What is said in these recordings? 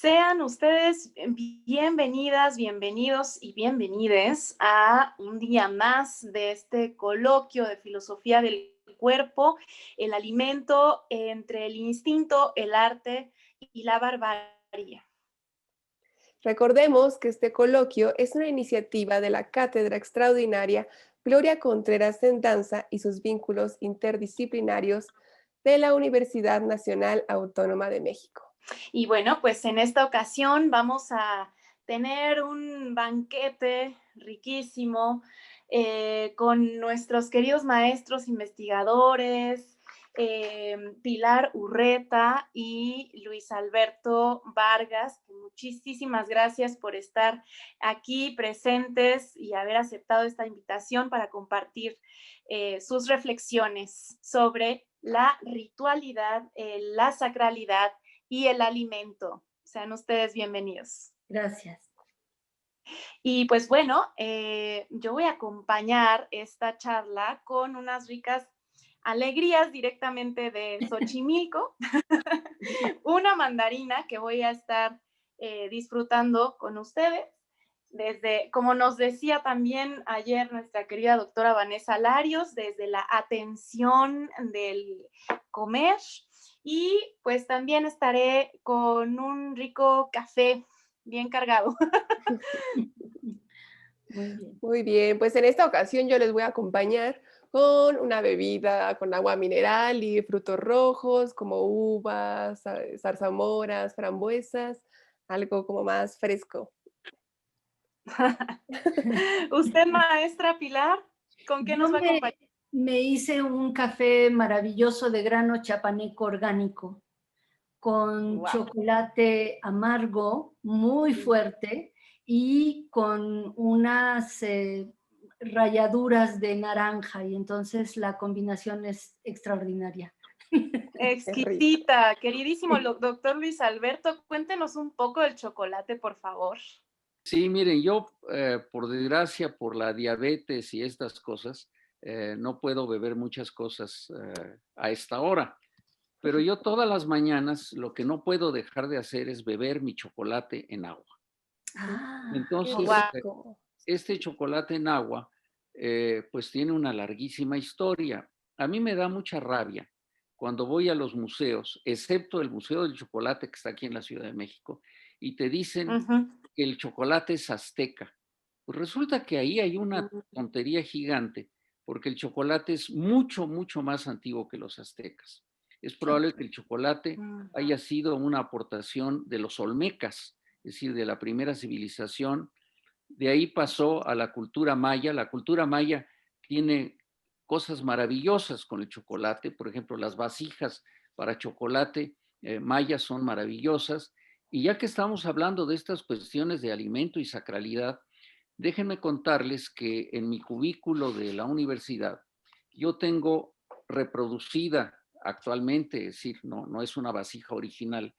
Sean ustedes bienvenidas, bienvenidos y bienvenides a un día más de este coloquio de filosofía del cuerpo, el alimento entre el instinto, el arte y la barbarie. Recordemos que este coloquio es una iniciativa de la Cátedra Extraordinaria Gloria Contreras en Danza y sus vínculos interdisciplinarios de la Universidad Nacional Autónoma de México. Y bueno, pues en esta ocasión vamos a tener un banquete riquísimo con nuestros queridos maestros investigadores, Pilar Urreta y Luis Alberto Vargas. Muchísimas gracias por estar aquí presentes y haber aceptado esta invitación para compartir sus reflexiones sobre la ritualidad, la sacralidad y el alimento. Sean ustedes bienvenidos. Gracias. Y pues bueno, yo voy a acompañar esta charla con unas ricas alegrías directamente de Xochimilco, una mandarina que voy a estar disfrutando con ustedes. Desde, como nos decía también ayer nuestra querida doctora Vanessa Larios, desde la atención del comer. Y pues también estaré con un rico café bien cargado. Muy bien. Muy bien, pues en esta ocasión yo les voy a acompañar con una bebida con agua mineral y frutos rojos como uvas, zarzamoras, frambuesas, algo como más fresco. Usted, maestra Pilar, ¿con qué nos va a acompañar? Me hice un café maravilloso de grano chapaneco orgánico con chocolate amargo muy fuerte y con unas ralladuras de naranja, y entonces la combinación es extraordinaria. Exquisita, queridísimo doctor Luis Alberto, cuéntenos un poco del chocolate, por favor. Sí, miren, yo por desgracia, por la diabetes y estas cosas, no puedo beber muchas cosas a esta hora. Pero yo todas las mañanas lo que no puedo dejar de hacer es beber mi chocolate en agua. Entonces, este chocolate en agua, pues tiene una larguísima historia. A mí me da mucha rabia cuando voy a los museos, excepto el Museo del Chocolate que está aquí en la Ciudad de México, y te dicen que el chocolate es azteca. Pues resulta que ahí hay una tontería gigante, porque el chocolate es mucho, mucho más antiguo que los aztecas. Es probable que el chocolate haya sido una aportación de los olmecas, es decir, de la primera civilización. De ahí pasó a la cultura maya. La cultura maya tiene cosas maravillosas con el chocolate. Por ejemplo, las vasijas para chocolate mayas son maravillosas. Y ya que estamos hablando de estas cuestiones de alimento y sacralidad, déjenme contarles que en mi cubículo de la universidad yo tengo reproducida actualmente, es decir, no es una vasija original,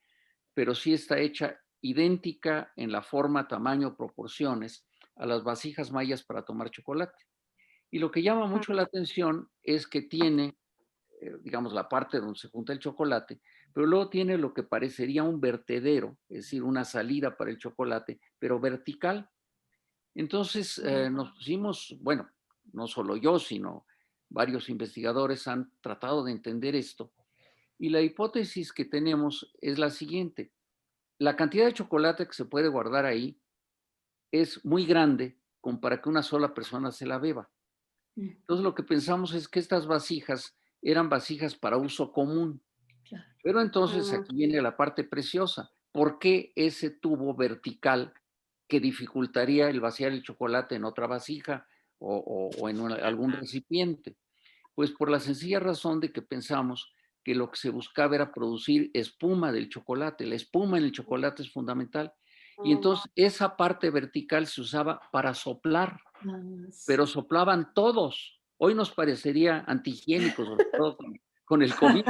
pero sí está hecha idéntica en la forma, tamaño, proporciones a las vasijas mayas para tomar chocolate. Y lo que llama mucho la atención es que tiene, digamos, la parte donde se junta el chocolate, pero luego tiene lo que parecería un vertedero, es decir, una salida para el chocolate, pero vertical. Entonces nos pusimos, bueno, no solo yo, sino varios investigadores han tratado de entender esto. Y la hipótesis que tenemos es la siguiente. La cantidad de chocolate que se puede guardar ahí es muy grande como para que una sola persona se la beba. Entonces lo que pensamos es que estas vasijas eran vasijas para uso común. Pero entonces aquí viene la parte preciosa. ¿Por qué ese tubo vertical que dificultaría el vaciar el chocolate en otra vasija o en algún recipiente? Pues por la sencilla razón de que pensamos que lo que se buscaba era producir espuma del chocolate. La espuma en el chocolate es fundamental. Y entonces esa parte vertical se usaba para soplar, pero soplaban todos. Hoy nos parecería antihigiénico, sobre todo con el COVID.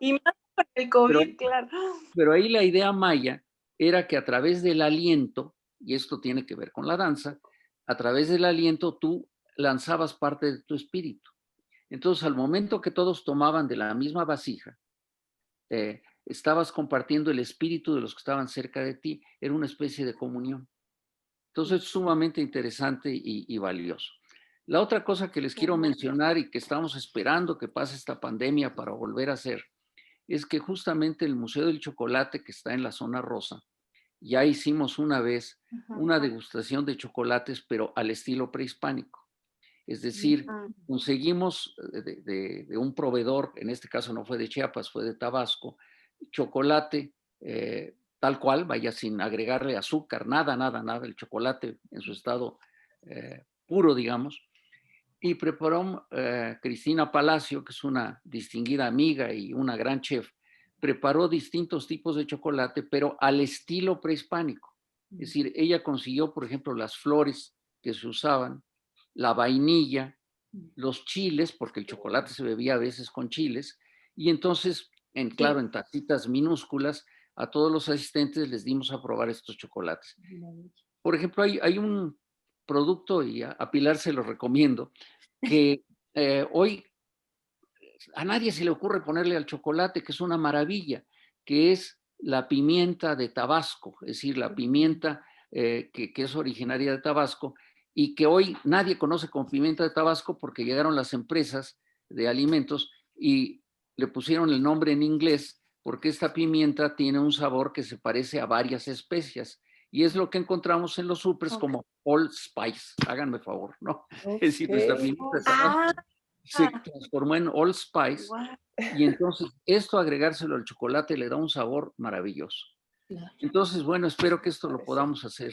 Y más con el COVID, claro. Pero ahí la idea maya era que a través del aliento, y esto tiene que ver con la danza, a través del aliento tú lanzabas parte de tu espíritu. Entonces, al momento que todos tomaban de la misma vasija, estabas compartiendo el espíritu de los que estaban cerca de ti, era una especie de comunión. Entonces, es sumamente interesante y valioso. La otra cosa que les quiero mencionar y que estamos esperando que pase esta pandemia para volver a hacer, es que justamente el Museo del Chocolate, que está en la zona rosa, ya hicimos una vez una degustación de chocolates, pero al estilo prehispánico. Es decir, conseguimos de un proveedor, en este caso no fue de Chiapas, fue de Tabasco, chocolate tal cual, vaya sin agregarle azúcar, nada, el chocolate en su estado puro, digamos. Y preparó Cristina Palacio, que es una distinguida amiga y una gran chef, preparó distintos tipos de chocolate, pero al estilo prehispánico. Es decir, ella consiguió, por ejemplo, las flores que se usaban, la vainilla, los chiles, porque el chocolate se bebía a veces con chiles, y entonces, claro, en tacitas minúsculas, a todos los asistentes les dimos a probar estos chocolates. Por ejemplo, hay un producto, y a Pilar se lo recomiendo, que hoy a nadie se le ocurre ponerle al chocolate, que es una maravilla, que es la pimienta de Tabasco, es decir, la pimienta que es originaria de Tabasco y que hoy nadie conoce como pimienta de Tabasco porque llegaron las empresas de alimentos y le pusieron el nombre en inglés porque esta pimienta tiene un sabor que se parece a varias especias y es lo que encontramos en los supers como Old Spice, háganme favor, ¿no? Es decir, nuestra pimienta de Tabasco se transformó en Old Spice y entonces esto agregárselo al chocolate le da un sabor maravilloso. Entonces, bueno, espero que esto lo podamos hacer.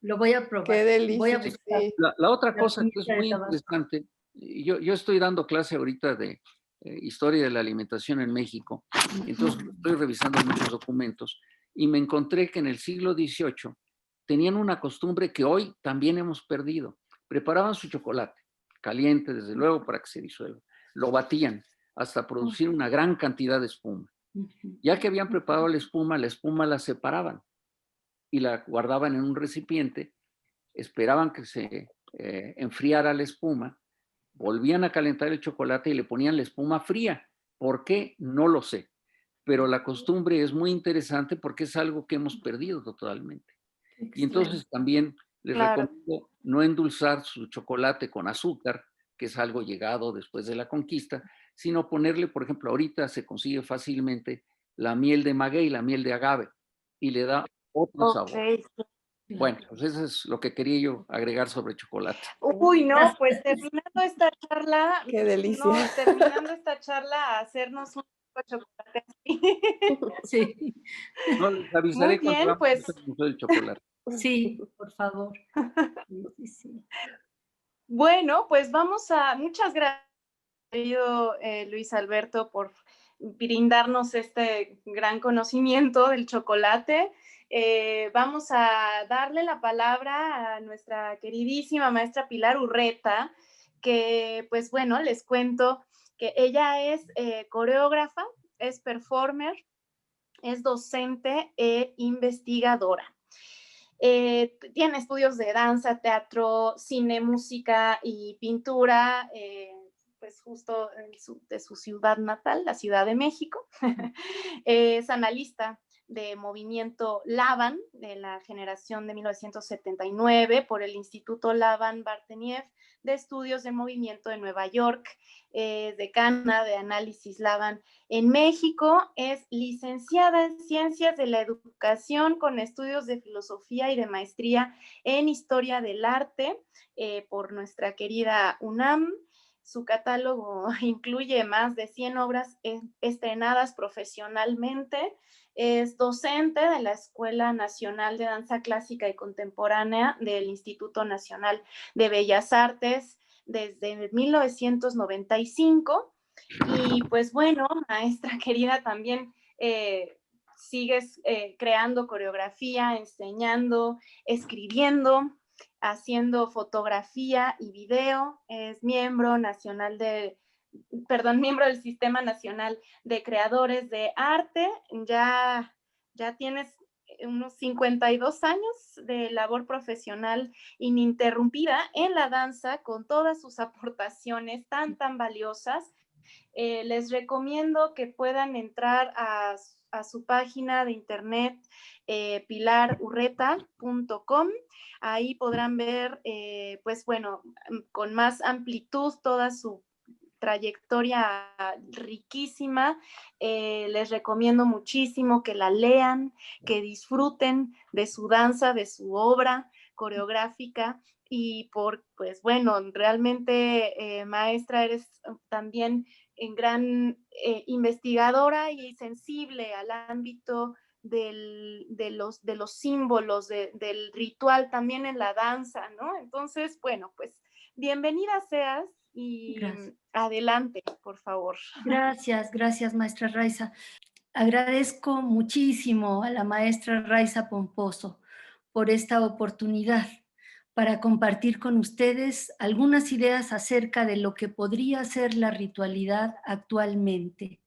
Lo voy a probar. Qué delicia. Voy a buscar la otra cosa que es muy interesante, yo estoy dando clase ahorita de historia de la alimentación en México, entonces estoy revisando muchos documentos y me encontré que en el siglo XVIII tenían una costumbre que hoy también hemos perdido. Preparaban su chocolate caliente, desde luego, para que se disuelva. Lo batían hasta producir una gran cantidad de espuma. Ya que habían preparado la espuma la separaban y la guardaban en un recipiente, esperaban que se enfriara la espuma, volvían a calentar el chocolate y le ponían la espuma fría. ¿Por qué? No lo sé. Pero la costumbre es muy interesante porque es algo que hemos perdido totalmente. Y entonces también les recomiendo no endulzar su chocolate con azúcar, que es algo llegado después de la conquista, sino ponerle, por ejemplo, ahorita se consigue fácilmente la miel de maguey, la miel de agave, y le da otro sabor. Bueno, pues eso es lo que quería yo agregar sobre chocolate. Uy, no, pues terminando esta charla, qué delicia. Hacernos un chocolate así. Sí. No, les avisaré cuando vamos a hacer el Museo del Chocolate. Sí, por favor. Sí. Bueno, pues muchas gracias, querido Luis Alberto, por brindarnos este gran conocimiento del chocolate. Vamos a darle la palabra a nuestra queridísima maestra Pilar Urreta, que pues bueno, les cuento que ella es coreógrafa, es performer, es docente e investigadora. Tiene estudios de danza, teatro, cine, música y pintura, pues justo de su ciudad natal, la Ciudad de México. Es analista de movimiento Laban, de la generación de 1979, por el Instituto Laban-Bartenieff de Estudios de Movimiento de Nueva York, decana de análisis Laban en México, es licenciada en Ciencias de la Educación con estudios de filosofía y de maestría en Historia del Arte por nuestra querida UNAM. Su catálogo incluye más de 100 obras estrenadas profesionalmente. Es docente de la Escuela Nacional de Danza Clásica y Contemporánea del Instituto Nacional de Bellas Artes desde 1995. Y pues bueno, maestra querida, también sigues creando coreografía, enseñando, escribiendo, haciendo fotografía y video. Es miembro del Sistema Nacional de Creadores de Arte. Ya tienes unos 52 años de labor profesional ininterrumpida en la danza, con todas sus aportaciones tan valiosas Les recomiendo que puedan entrar a su página de internet pilarurreta.com. Ahí podrán ver, pues bueno, con más amplitud toda su trayectoria riquísima. Les recomiendo muchísimo que la lean, que disfruten de su danza, de su obra coreográfica. Y pues bueno, realmente, maestra, eres también gran investigadora y sensible al ámbito de los símbolos, del ritual también en la danza, ¿no? Entonces, bueno, pues bienvenida seas y Gracias. adelante, por favor. Gracias, maestra Raiza. Agradezco muchísimo a la maestra Raiza Pomposo por esta oportunidad para compartir con ustedes algunas ideas acerca de lo que podría ser la ritualidad actualmente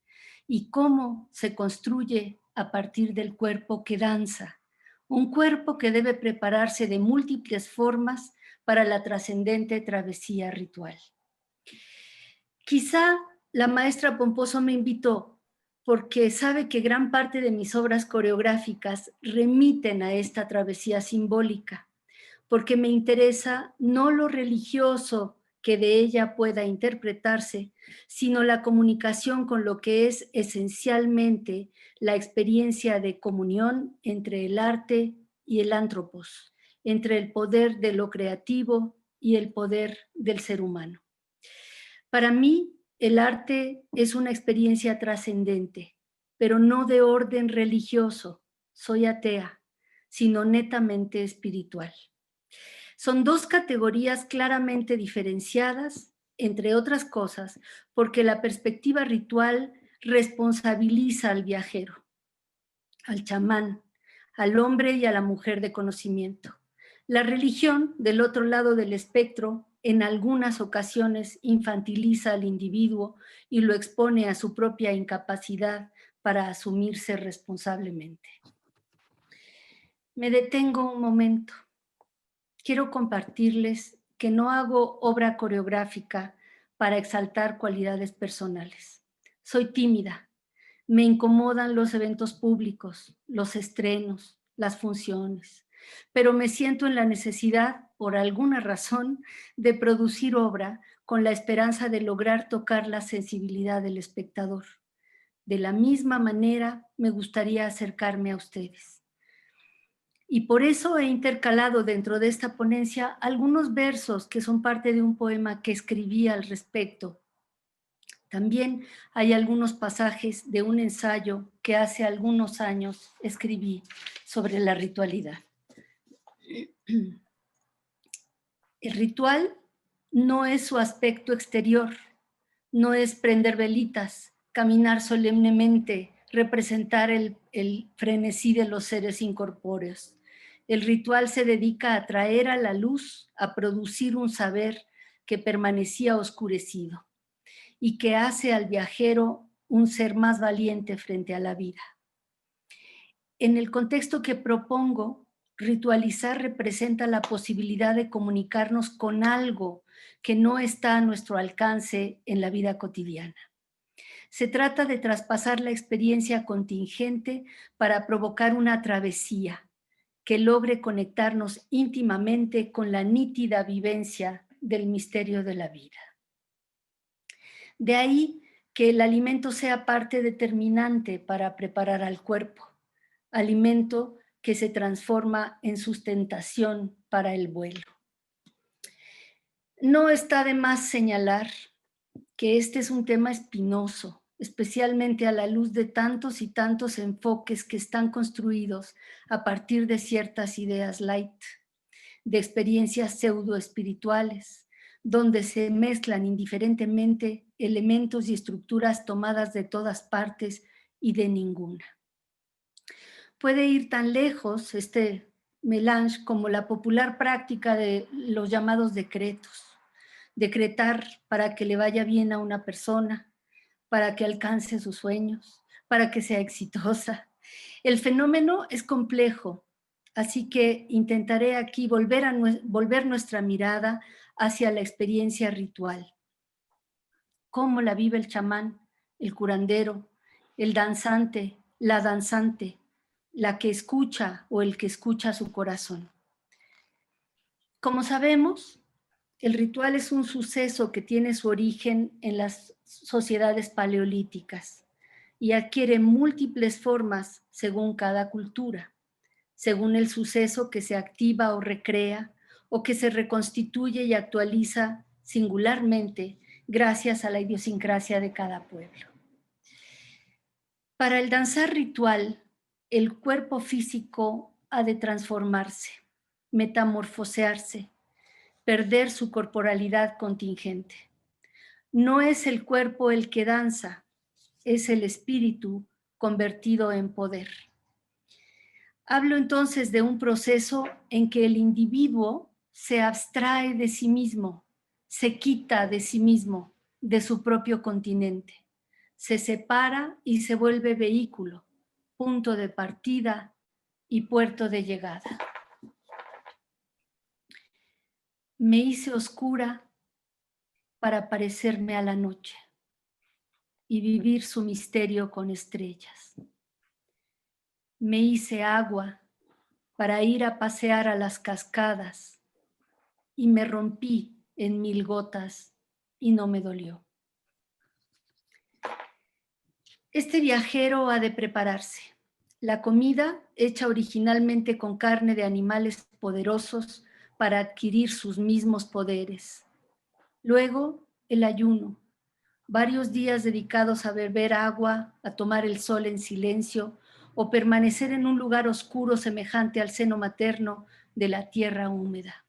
y cómo se construye a partir del cuerpo que danza, un cuerpo que debe prepararse de múltiples formas para la trascendente travesía ritual. Quizá la maestra Pomposo me invitó porque sabe que gran parte de mis obras coreográficas remiten a esta travesía simbólica, porque me interesa no lo religioso que de ella pueda interpretarse, sino la comunicación con lo que es esencialmente la experiencia de comunión entre el arte y el antropos, entre el poder de lo creativo y el poder del ser humano. Para mí, el arte es una experiencia trascendente, pero no de orden religioso, soy atea, sino netamente espiritual. Son dos categorías claramente diferenciadas, entre otras cosas, porque la perspectiva ritual responsabiliza al viajero, al chamán, al hombre y a la mujer de conocimiento. La religión, del otro lado del espectro, en algunas ocasiones infantiliza al individuo y lo expone a su propia incapacidad para asumirse responsablemente. Me detengo un momento. Quiero compartirles que no hago obra coreográfica para exaltar cualidades personales. Soy tímida. Me incomodan los eventos públicos, los estrenos, las funciones, pero me siento en la necesidad, por alguna razón, de producir obra con la esperanza de lograr tocar la sensibilidad del espectador. De la misma manera, me gustaría acercarme a ustedes. Y por eso he intercalado dentro de esta ponencia algunos versos que son parte de un poema que escribí al respecto. También hay algunos pasajes de un ensayo que hace algunos años escribí sobre la ritualidad. El ritual no es su aspecto exterior, no es prender velitas, caminar solemnemente, representar el frenesí de los seres incorpóreos. El ritual se dedica a traer a la luz, a producir un saber que permanecía oscurecido y que hace al viajero un ser más valiente frente a la vida. En el contexto que propongo, ritualizar representa la posibilidad de comunicarnos con algo que no está a nuestro alcance en la vida cotidiana. Se trata de traspasar la experiencia contingente para provocar una travesía que logre conectarnos íntimamente con la nítida vivencia del misterio de la vida. De ahí que el alimento sea parte determinante para preparar al cuerpo, alimento que se transforma en sustentación para el vuelo. No está de más señalar que este es un tema espinoso, especialmente a la luz de tantos y tantos enfoques que están construidos a partir de ciertas ideas light, de experiencias pseudo-espirituales, donde se mezclan indiferentemente elementos y estructuras tomadas de todas partes y de ninguna. Puede ir tan lejos este melange como la popular práctica de los llamados decretos. Decretar para que le vaya bien a una persona, para que alcance sus sueños, para que sea exitosa. El fenómeno es complejo, así que intentaré aquí volver nuestra mirada hacia la experiencia ritual. cómo la vive el chamán, el curandero, el danzante, la que escucha o el que escucha su corazón. Como sabemos, el ritual es un suceso que tiene su origen en las sociedades paleolíticas y adquiere múltiples formas según cada cultura, según el suceso que se activa o recrea o que se reconstituye y actualiza singularmente gracias a la idiosincrasia de cada pueblo. Para el danzar ritual, el cuerpo físico ha de transformarse, metamorfosearse, perder su corporalidad contingente. No es el cuerpo el que danza, es el espíritu convertido en poder. Hablo entonces de un proceso en que el individuo se abstrae de sí mismo, se quita de sí mismo, de su propio continente, se separa y se vuelve vehículo, punto de partida y puerto de llegada. Me hice oscura para parecerme a la noche y vivir su misterio con estrellas. Me hice agua para ir a pasear a las cascadas y me rompí en 1000 gotas y no me dolió. Este viajero ha de prepararse. La comida, hecha originalmente con carne de animales poderosos para adquirir sus mismos poderes. Luego, el ayuno, varios días dedicados a beber agua, a tomar el sol en silencio o permanecer en un lugar oscuro semejante al seno materno de la tierra húmeda.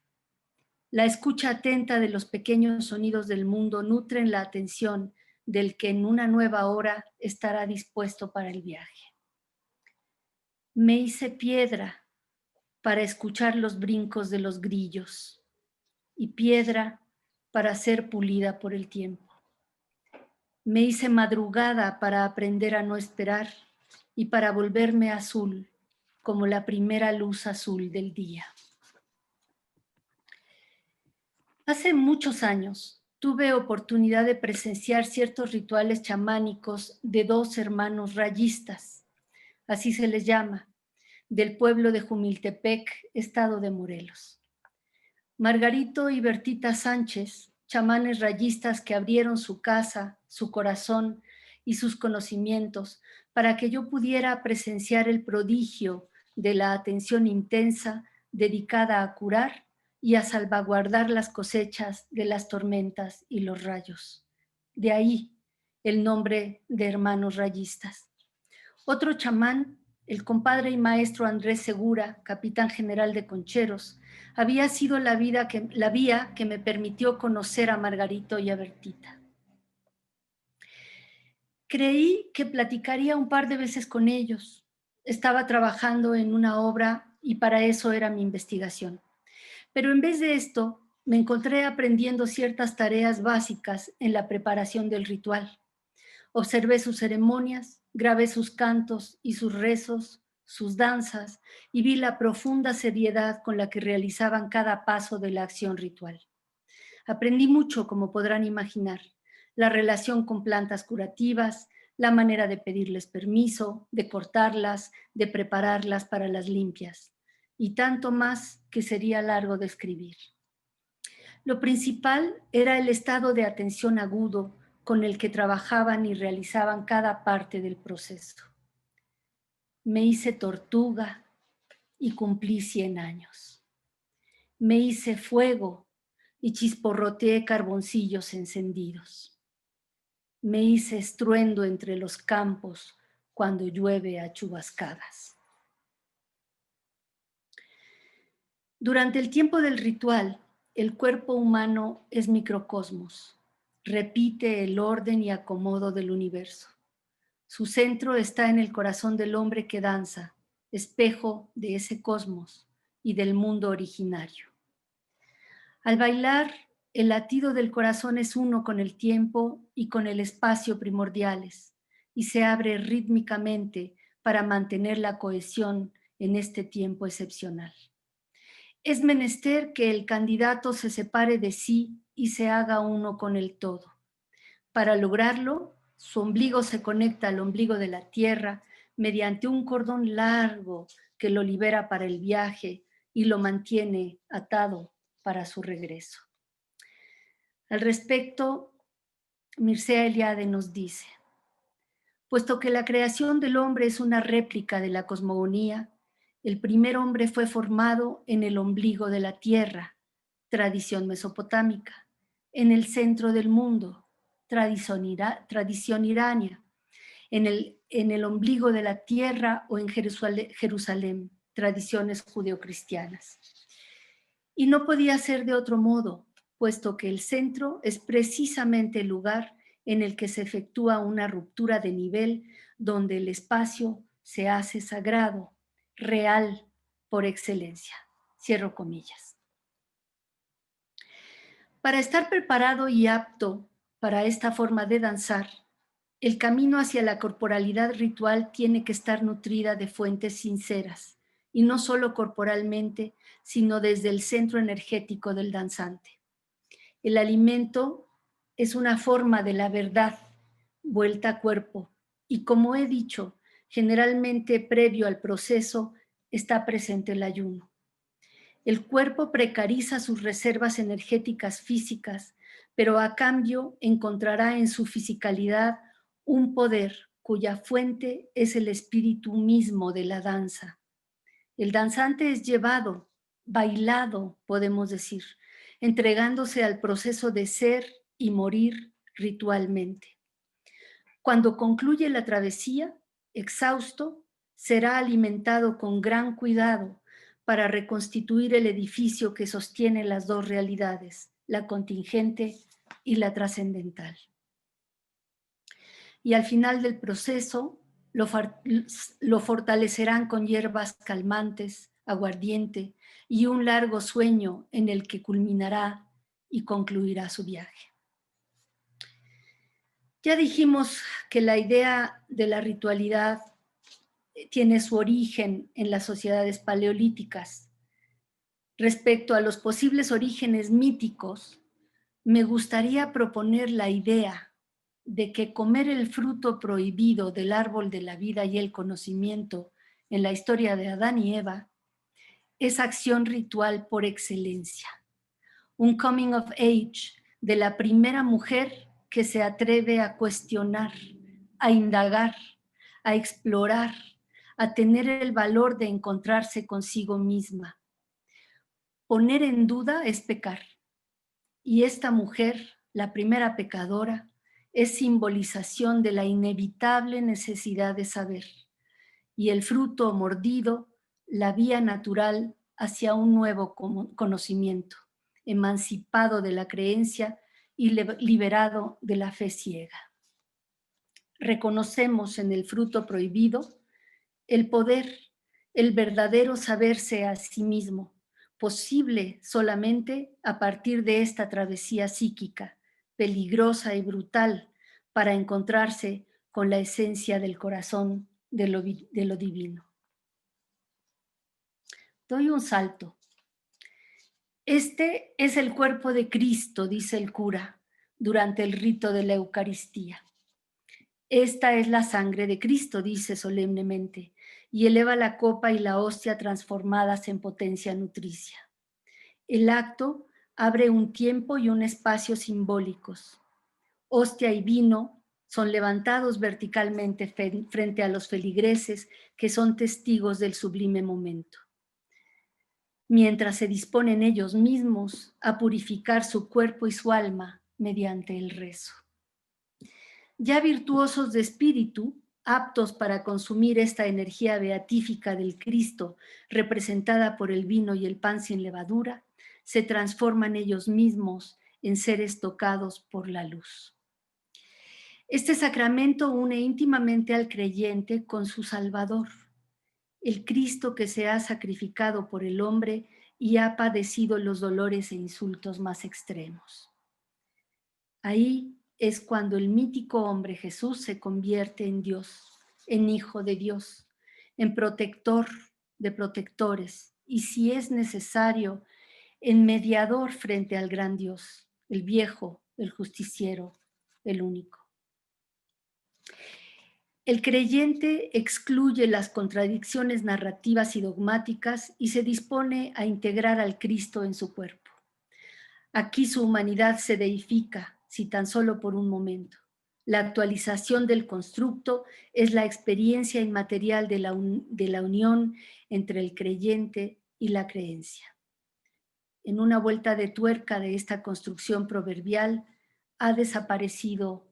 La escucha atenta de los pequeños sonidos del mundo nutren la atención del que en una nueva hora estará dispuesto para el viaje. Me hice piedra para escuchar los brincos de los grillos y piedra para ser pulida por el tiempo. Me hice madrugada para aprender a no esperar y para volverme azul como la primera luz azul del día. Hace muchos años tuve oportunidad de presenciar ciertos rituales chamánicos de 2 hermanos rayistas, así se les llama, del pueblo de Jumiltepec, estado de Morelos. Margarito y Bertita Sánchez, chamanes rayistas que abrieron su casa, su corazón y sus conocimientos para que yo pudiera presenciar el prodigio de la atención intensa dedicada a curar y a salvaguardar las cosechas de las tormentas y los rayos. De ahí el nombre de hermanos rayistas. Otro chamán, el compadre y maestro Andrés Segura, capitán general de Concheros, había sido la vía que me permitió conocer a Margarito y a Bertita. Creí que platicaría un par de veces con ellos. Estaba trabajando en una obra y para eso era mi investigación. Pero en vez de esto, me encontré aprendiendo ciertas tareas básicas en la preparación del ritual. Observé sus ceremonias, grabé sus cantos y sus rezos, sus danzas, y vi la profunda seriedad con la que realizaban cada paso de la acción ritual. Aprendí mucho, como podrán imaginar, la relación con plantas curativas, la manera de pedirles permiso, de cortarlas, de prepararlas para las limpias, y tanto más que sería largo de escribir. Lo principal era el estado de atención agudo con el que trabajaban y realizaban cada parte del proceso. Me hice tortuga y cumplí 100 años. Me hice fuego y chisporroteé carboncillos encendidos. Me hice estruendo entre los campos cuando llueve a chubascadas. Durante el tiempo del ritual, el cuerpo humano es microcosmos, repite el orden y acomodo del universo. Su centro está en el corazón del hombre que danza, espejo de ese cosmos y del mundo originario. Al bailar, el latido del corazón es uno con el tiempo y con el espacio primordiales y se abre rítmicamente para mantener la cohesión en este tiempo excepcional. Es menester que el candidato se separe de sí y se haga uno con el todo, Para lograrlo, su ombligo se conecta al ombligo de la tierra mediante un cordón largo que lo libera para el viaje y lo mantiene atado para su regreso. Al respecto, Mircea Eliade nos dice: puesto que la creación del hombre es una réplica de la cosmogonía, el primer hombre fue formado en el ombligo de la tierra, tradición mesopotámica, en el centro del mundo, tradición irania, en el ombligo de la tierra o en Jerusalén, tradiciones judeocristianas. Y no podía ser de otro modo, puesto que el centro es precisamente el lugar en el que se efectúa una ruptura de nivel donde el espacio se hace sagrado, real por excelencia. Cierro comillas. Para estar preparado y apto para esta forma de danzar, el camino hacia la corporalidad ritual tiene que estar nutrida de fuentes sinceras, y no solo corporalmente, sino desde el centro energético del danzante. El alimento es una forma de la verdad vuelta a cuerpo, y como he dicho, generalmente previo al proceso está presente el ayuno. El cuerpo precariza sus reservas energéticas físicas, pero a cambio encontrará en su fisicalidad un poder cuya fuente es el espíritu mismo de la danza. El danzante es llevado, bailado, podemos decir, entregándose al proceso de ser y morir ritualmente. Cuando concluye la travesía, exhausto, será alimentado con gran cuidado para reconstituir el edificio que sostiene las dos realidades, la contingente y la trascendental. Y al final del proceso lo fortalecerán con hierbas calmantes, aguardiente y un largo sueño en el que culminará y concluirá su viaje. Ya dijimos que la idea de la ritualidad tiene su origen en las sociedades paleolíticas. Respecto a los posibles orígenes míticos, me gustaría proponer la idea de que comer el fruto prohibido del árbol de la vida y el conocimiento en la historia de Adán y Eva es acción ritual por excelencia. Un coming of age de la primera mujer que se atreve a cuestionar, a indagar, a explorar, a tener el valor de encontrarse consigo misma. Poner en duda es pecar. Y esta mujer, la primera pecadora, es simbolización de la inevitable necesidad de saber. Y el fruto mordido, la vía natural hacia un nuevo conocimiento, emancipado de la creencia y liberado de la fe ciega. Reconocemos en el fruto prohibido el poder, el verdadero saberse a sí mismo, posible solamente a partir de esta travesía psíquica, peligrosa y brutal, para encontrarse con la esencia del corazón de lo divino. Doy un salto. Este es el cuerpo de Cristo, dice el cura, durante el rito de la Eucaristía. Esta es la sangre de Cristo, dice solemnemente, y eleva la copa y la hostia transformadas en potencia nutricia. El acto abre un tiempo y un espacio simbólicos. Hostia y vino son levantados verticalmente frente a los feligreses que son testigos del sublime momento, mientras se disponen ellos mismos a purificar su cuerpo y su alma mediante el rezo. Ya virtuosos de espíritu, aptos para consumir esta energía beatífica del Cristo, representada por el vino y el pan sin levadura, se transforman ellos mismos en seres tocados por la luz. Este sacramento une íntimamente al creyente con su Salvador, el Cristo que se ha sacrificado por el hombre y ha padecido los dolores e insultos más extremos. Ahí es cuando el mítico hombre Jesús se convierte en Dios, en Hijo de Dios, en protector de protectores y, si es necesario, en mediador frente al gran Dios, el viejo, el justiciero, el único. El creyente excluye las contradicciones narrativas y dogmáticas y se dispone a integrar al Cristo en su cuerpo. Aquí su humanidad se deifica, si tan solo por un momento. La actualización del constructo es la experiencia inmaterial de la unión entre el creyente y la creencia. En una vuelta de tuerca de esta construcción proverbial ha desaparecido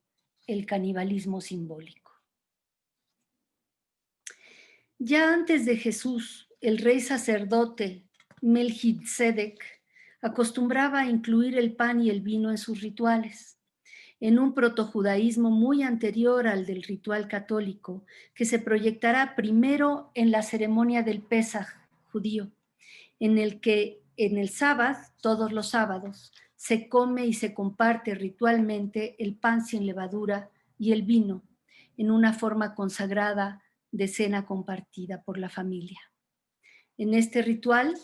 el canibalismo simbólico. Ya antes de Jesús, el rey sacerdote Melquisedec acostumbraba a incluir el pan y el vino en sus rituales, en un protojudaísmo muy anterior al del ritual católico, que se proyectará primero en la ceremonia del Pesaj judío, en el que en el sábado, todos los sábados, se come y se comparte ritualmente el pan sin levadura y el vino, en una forma consagrada de cena compartida por la familia. En este ritual,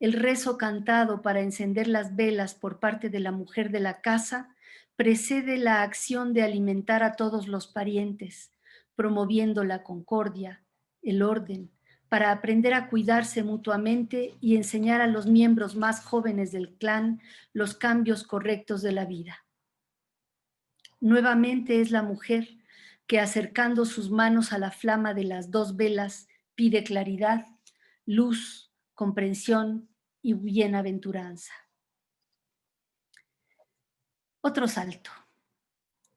el rezo cantado para encender las velas por parte de la mujer de la casa precede la acción de alimentar a todos los parientes, promoviendo la concordia, el orden, para aprender a cuidarse mutuamente y enseñar a los miembros más jóvenes del clan los cambios correctos de la vida. Nuevamente es la mujer que, acercando sus manos a la flama de las dos velas, pide claridad, luz, comprensión y bienaventuranza. Otro salto.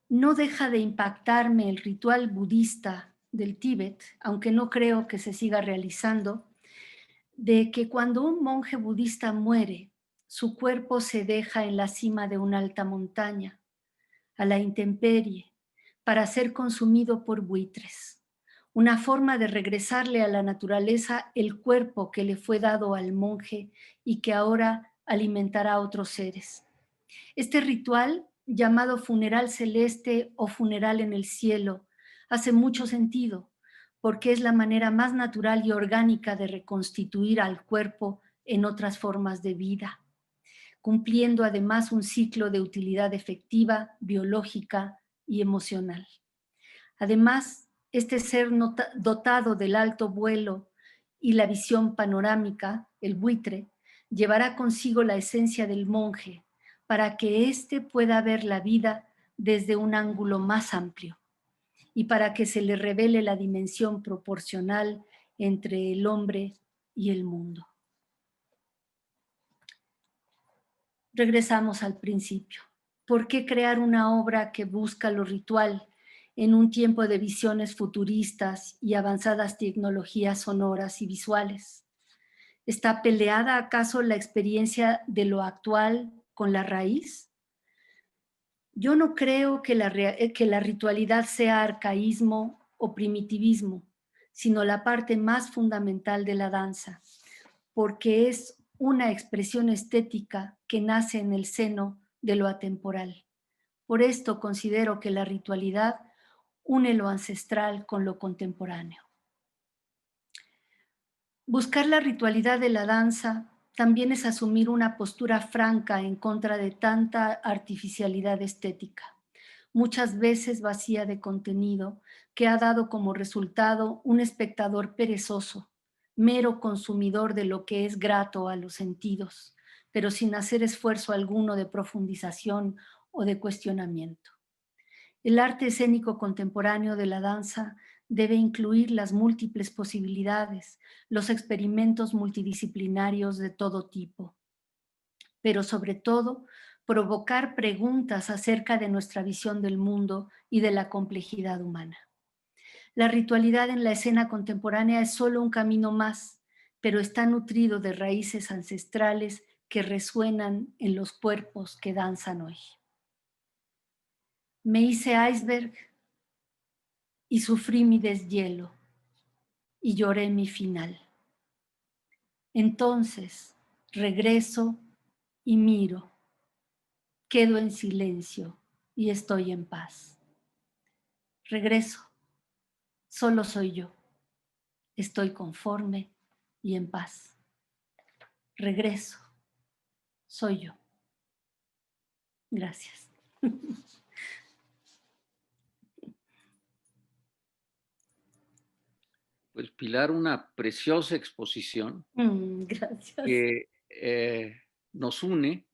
No deja de impactarme el ritual budista del Tíbet, aunque no creo que se siga realizando, de que cuando un monje budista muere, su cuerpo se deja en la cima de una alta montaña, a la intemperie, para ser consumido por buitres. Una forma de regresarle a la naturaleza el cuerpo que le fue dado al monje y que ahora alimentará a otros seres. Este ritual, llamado funeral celeste o funeral en el cielo, hace mucho sentido, porque es la manera más natural y orgánica de reconstituir al cuerpo en otras formas de vida, cumpliendo además un ciclo de utilidad efectiva, biológica y emocional. Además, este ser dotado del alto vuelo y la visión panorámica, el buitre, llevará consigo la esencia del monje para que éste pueda ver la vida desde un ángulo más amplio y para que se le revele la dimensión proporcional entre el hombre y el mundo. Regresamos al principio. ¿Por qué crear una obra que busca lo ritual en un tiempo de visiones futuristas y avanzadas tecnologías sonoras y visuales? ¿Está peleada acaso la experiencia de lo actual con la raíz? Yo no creo que la ritualidad sea arcaísmo o primitivismo, sino la parte más fundamental de la danza, porque es una expresión estética que nace en el seno de lo atemporal. Por esto considero que la ritualidad une lo ancestral con lo contemporáneo. Buscar la ritualidad de la danza también es asumir una postura franca en contra de tanta artificialidad estética, muchas veces vacía de contenido, que ha dado como resultado un espectador perezoso, mero consumidor de lo que es grato a los sentidos, pero sin hacer esfuerzo alguno de profundización o de cuestionamiento. El arte escénico contemporáneo de la danza debe incluir las múltiples posibilidades, los experimentos multidisciplinarios de todo tipo, pero sobre todo provocar preguntas acerca de nuestra visión del mundo y de la complejidad humana. La ritualidad en la escena contemporánea es solo un camino más, pero está nutrido de raíces ancestrales que resuenan en los cuerpos que danzan hoy. Me hice iceberg y sufrí mi deshielo y lloré mi final. Entonces regreso y miro, quedo en silencio y estoy en paz. Regreso, solo soy yo, estoy conforme y en paz. Regreso, soy yo. Gracias. Pues Pilar, una preciosa exposición Gracias. que nos une.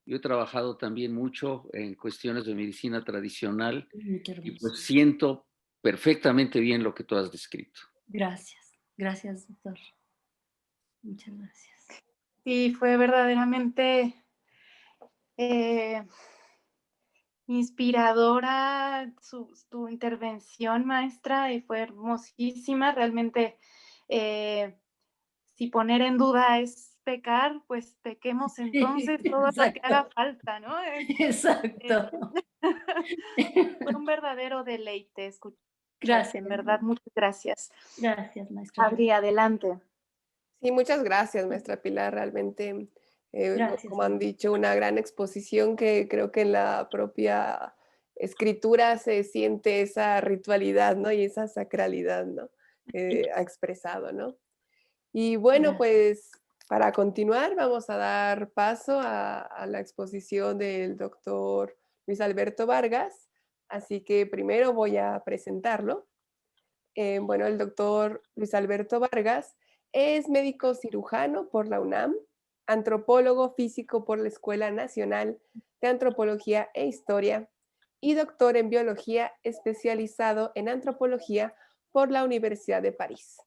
Yo he trabajado también mucho en cuestiones de medicina tradicional Qué y hermoso. pues siento perfectamente bien lo que tú has descrito. Gracias. Gracias, doctor. Muchas gracias. Sí, fue verdaderamente eh, inspiradora tu intervención, maestra, y fue hermosísima. Realmente, si poner en duda es pecar, pues pequemos entonces todo lo que haga Exacto. falta, ¿no? Exacto. Fue un verdadero deleite escucharte, Gracias. en verdad, muchas gracias. Gracias, maestra. Adri, adelante. Sí, muchas gracias, maestra Pilar. Realmente, Gracias. como han dicho, una gran exposición que creo que en la propia escritura se siente esa ritualidad, ¿no? Y esa sacralidad, ¿no? Ha expresado, ¿no? Y bueno, Gracias. pues para continuar vamos a dar paso a la exposición del doctor Luis Alberto Vargas. Así que primero voy a presentarlo. Bueno, el doctor Luis Alberto Vargas es médico cirujano por la UNAM, antropólogo físico por la Escuela Nacional de Antropología e Historia y doctor en biología especializado en antropología por la Universidad de París.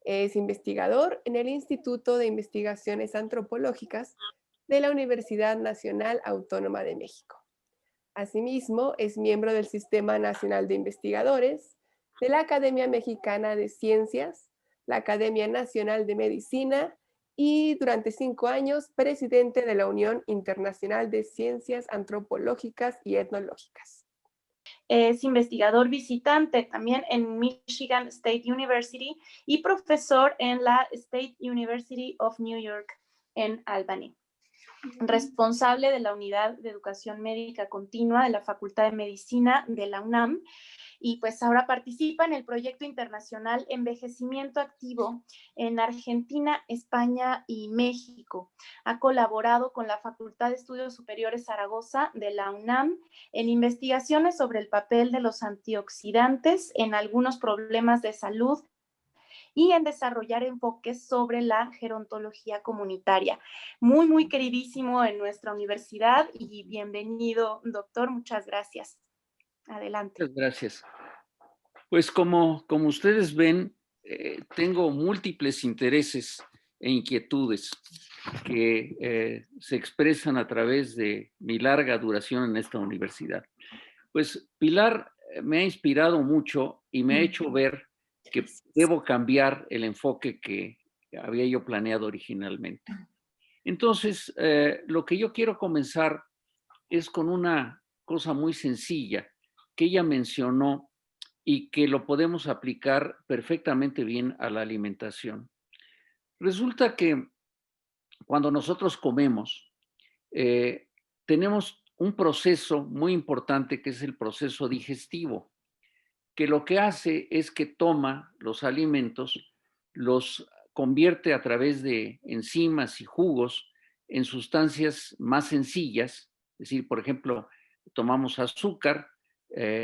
Es investigador en el Instituto de Investigaciones Antropológicas de la Universidad Nacional Autónoma de México. Asimismo, es miembro del Sistema Nacional de Investigadores, de la Academia Mexicana de Ciencias, la Academia Nacional de Medicina y durante 5 años presidente de la Unión Internacional de Ciencias Antropológicas y Etnológicas. Es investigador visitante también en Michigan State University y profesor en la State University of New York en Albany. Responsable de la Unidad de Educación Médica Continua de la Facultad de Medicina de la UNAM, y pues ahora participa en el proyecto internacional Envejecimiento Activo en Argentina, España y México. Ha colaborado con la Facultad de Estudios Superiores Zaragoza de la UNAM en investigaciones sobre el papel de los antioxidantes en algunos problemas de salud y en desarrollar enfoques sobre la gerontología comunitaria. Muy, muy queridísimo en nuestra universidad y bienvenido, doctor. Muchas gracias. Adelante. Muchas gracias. Pues como ustedes ven, tengo múltiples intereses e inquietudes que se expresan a través de mi larga duración en esta universidad. Pues Pilar me ha inspirado mucho y me ha hecho ver que debo cambiar el enfoque que había yo planeado originalmente. Entonces, lo que yo quiero comenzar es con una cosa muy sencilla que ella mencionó y que lo podemos aplicar perfectamente bien a la alimentación. Resulta que cuando nosotros comemos, tenemos un proceso muy importante que es el proceso digestivo, que lo que hace es que toma los alimentos, los convierte a través de enzimas y jugos en sustancias más sencillas, es decir, por ejemplo, tomamos azúcar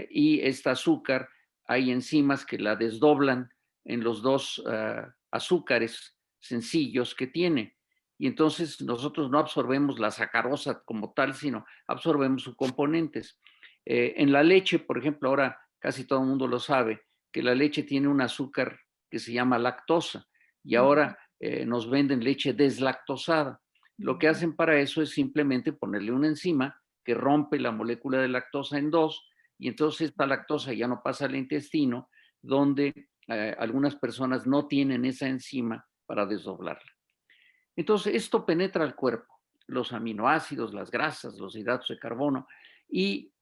y esta azúcar hay enzimas que la desdoblan en los dos azúcares sencillos que tiene. Y entonces nosotros no absorbemos la sacarosa como tal, sino absorbemos sus componentes. En la leche, por ejemplo, ahora casi todo el mundo lo sabe, que la leche tiene un azúcar que se llama lactosa y ahora nos venden leche deslactosada. Lo que hacen para eso es simplemente ponerle una enzima que rompe la molécula de lactosa en dos y entonces esta lactosa ya no pasa al intestino, donde algunas personas no tienen esa enzima para desdoblarla. Entonces esto penetra al cuerpo, los aminoácidos, las grasas, los hidratos de carbono y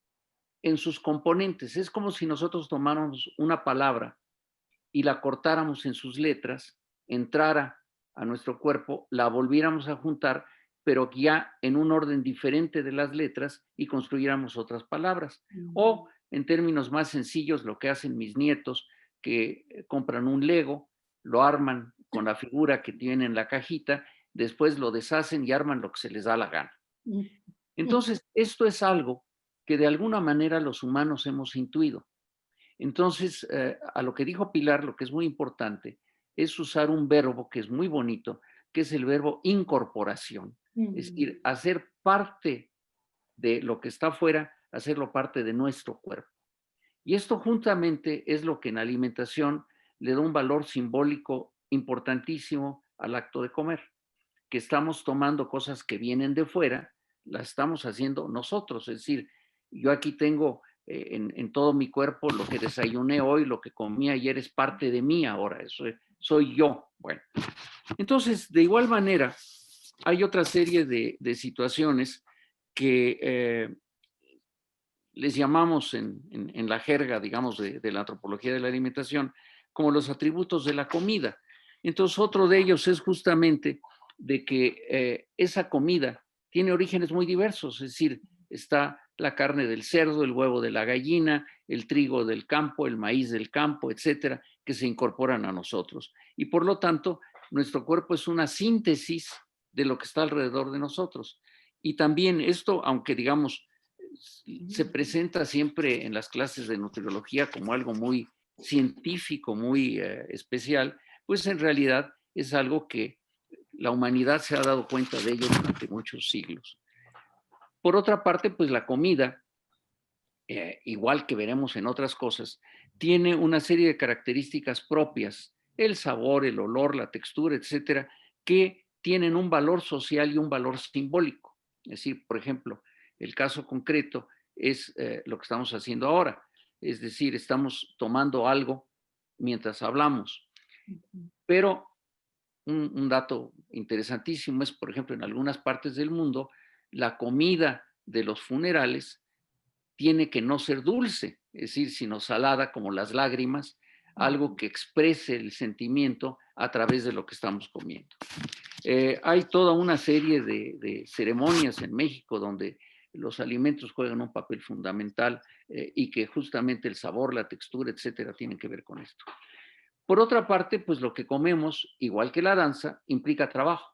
en sus componentes. Es como si nosotros tomáramos una palabra y la cortáramos en sus letras, entrara a nuestro cuerpo, la volviéramos a juntar, pero ya en un orden diferente de las letras y construyéramos otras palabras. O en términos más sencillos, lo que hacen mis nietos, que compran un Lego, lo arman con la figura que tienen en la cajita, después lo deshacen y arman lo que se les da la gana. Entonces, esto es algo que de alguna manera los humanos hemos intuido. Entonces, a lo que dijo Pilar, lo que es muy importante es usar un verbo que es muy bonito, que es el verbo incorporación. Es decir, hacer parte de lo que está afuera, hacerlo parte de nuestro cuerpo. Y esto juntamente es lo que en alimentación le da un valor simbólico importantísimo al acto de comer, que estamos tomando cosas que vienen de fuera, las estamos haciendo nosotros. Es decir, yo aquí tengo en todo mi cuerpo lo que desayuné hoy, lo que comí ayer es parte de mí ahora, eso soy yo. Bueno, entonces, de igual manera, hay otra serie de situaciones que les llamamos en la jerga, digamos, de la antropología de la alimentación, como los atributos de la comida. Entonces, otro de ellos es justamente de que esa comida tiene orígenes muy diversos, es decir, está la carne del cerdo, el huevo de la gallina, el trigo del campo, el maíz del campo, etcétera, que se incorporan a nosotros. Y por lo tanto, nuestro cuerpo es una síntesis de lo que está alrededor de nosotros. Y también esto, aunque digamos, se presenta siempre en las clases de nutriología como algo muy científico, muy especial, pues en realidad es algo que la humanidad se ha dado cuenta de ello durante muchos siglos. Por otra parte, pues la comida, igual que veremos en otras cosas, tiene una serie de características propias, el sabor, el olor, la textura, etcétera, que tienen un valor social y un valor simbólico. Es decir, por ejemplo, el caso concreto es lo que estamos haciendo ahora. Es decir, estamos tomando algo mientras hablamos. Pero un dato interesantísimo es, por ejemplo, en algunas partes del mundo, la comida de los funerales tiene que no ser dulce, es decir, sino salada como las lágrimas, algo que exprese el sentimiento a través de lo que estamos comiendo. Hay toda una serie de ceremonias en México donde los alimentos juegan un papel fundamental y que justamente el sabor, la textura, etcétera, tienen que ver con esto. Por otra parte, pues lo que comemos, igual que la danza, implica trabajo.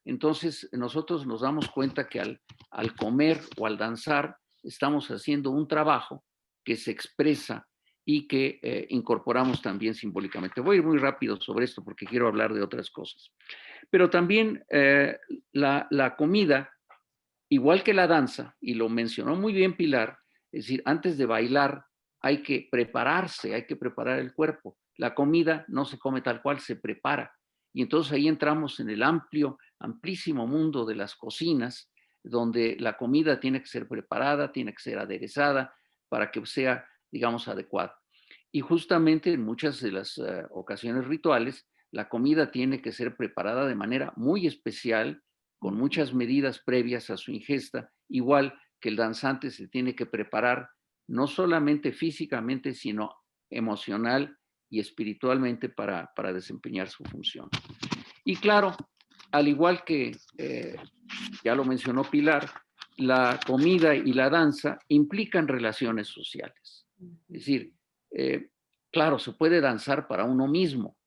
Entonces, nosotros nos damos cuenta que al comer o al danzar, estamos haciendo un trabajo que se expresa y que incorporamos también simbólicamente. Voy a ir muy rápido sobre esto porque quiero hablar de otras cosas. Pero también la comida, igual que la danza, y lo mencionó muy bien Pilar, es decir, antes de bailar hay que prepararse, hay que preparar el cuerpo. La comida no se come tal cual, se prepara. Y entonces ahí entramos en el amplísimo mundo de las cocinas, donde la comida tiene que ser preparada, tiene que ser aderezada para que sea, digamos, adecuada. Y justamente en muchas de las ocasiones rituales, la comida tiene que ser preparada de manera muy especial, con muchas medidas previas a su ingesta, igual que el danzante se tiene que preparar no solamente físicamente, sino emocional y espiritualmente para desempeñar su función. Y claro, al igual que ya lo mencionó Pilar, la comida y la danza implican relaciones sociales. Es decir, claro, se puede danzar para uno mismo,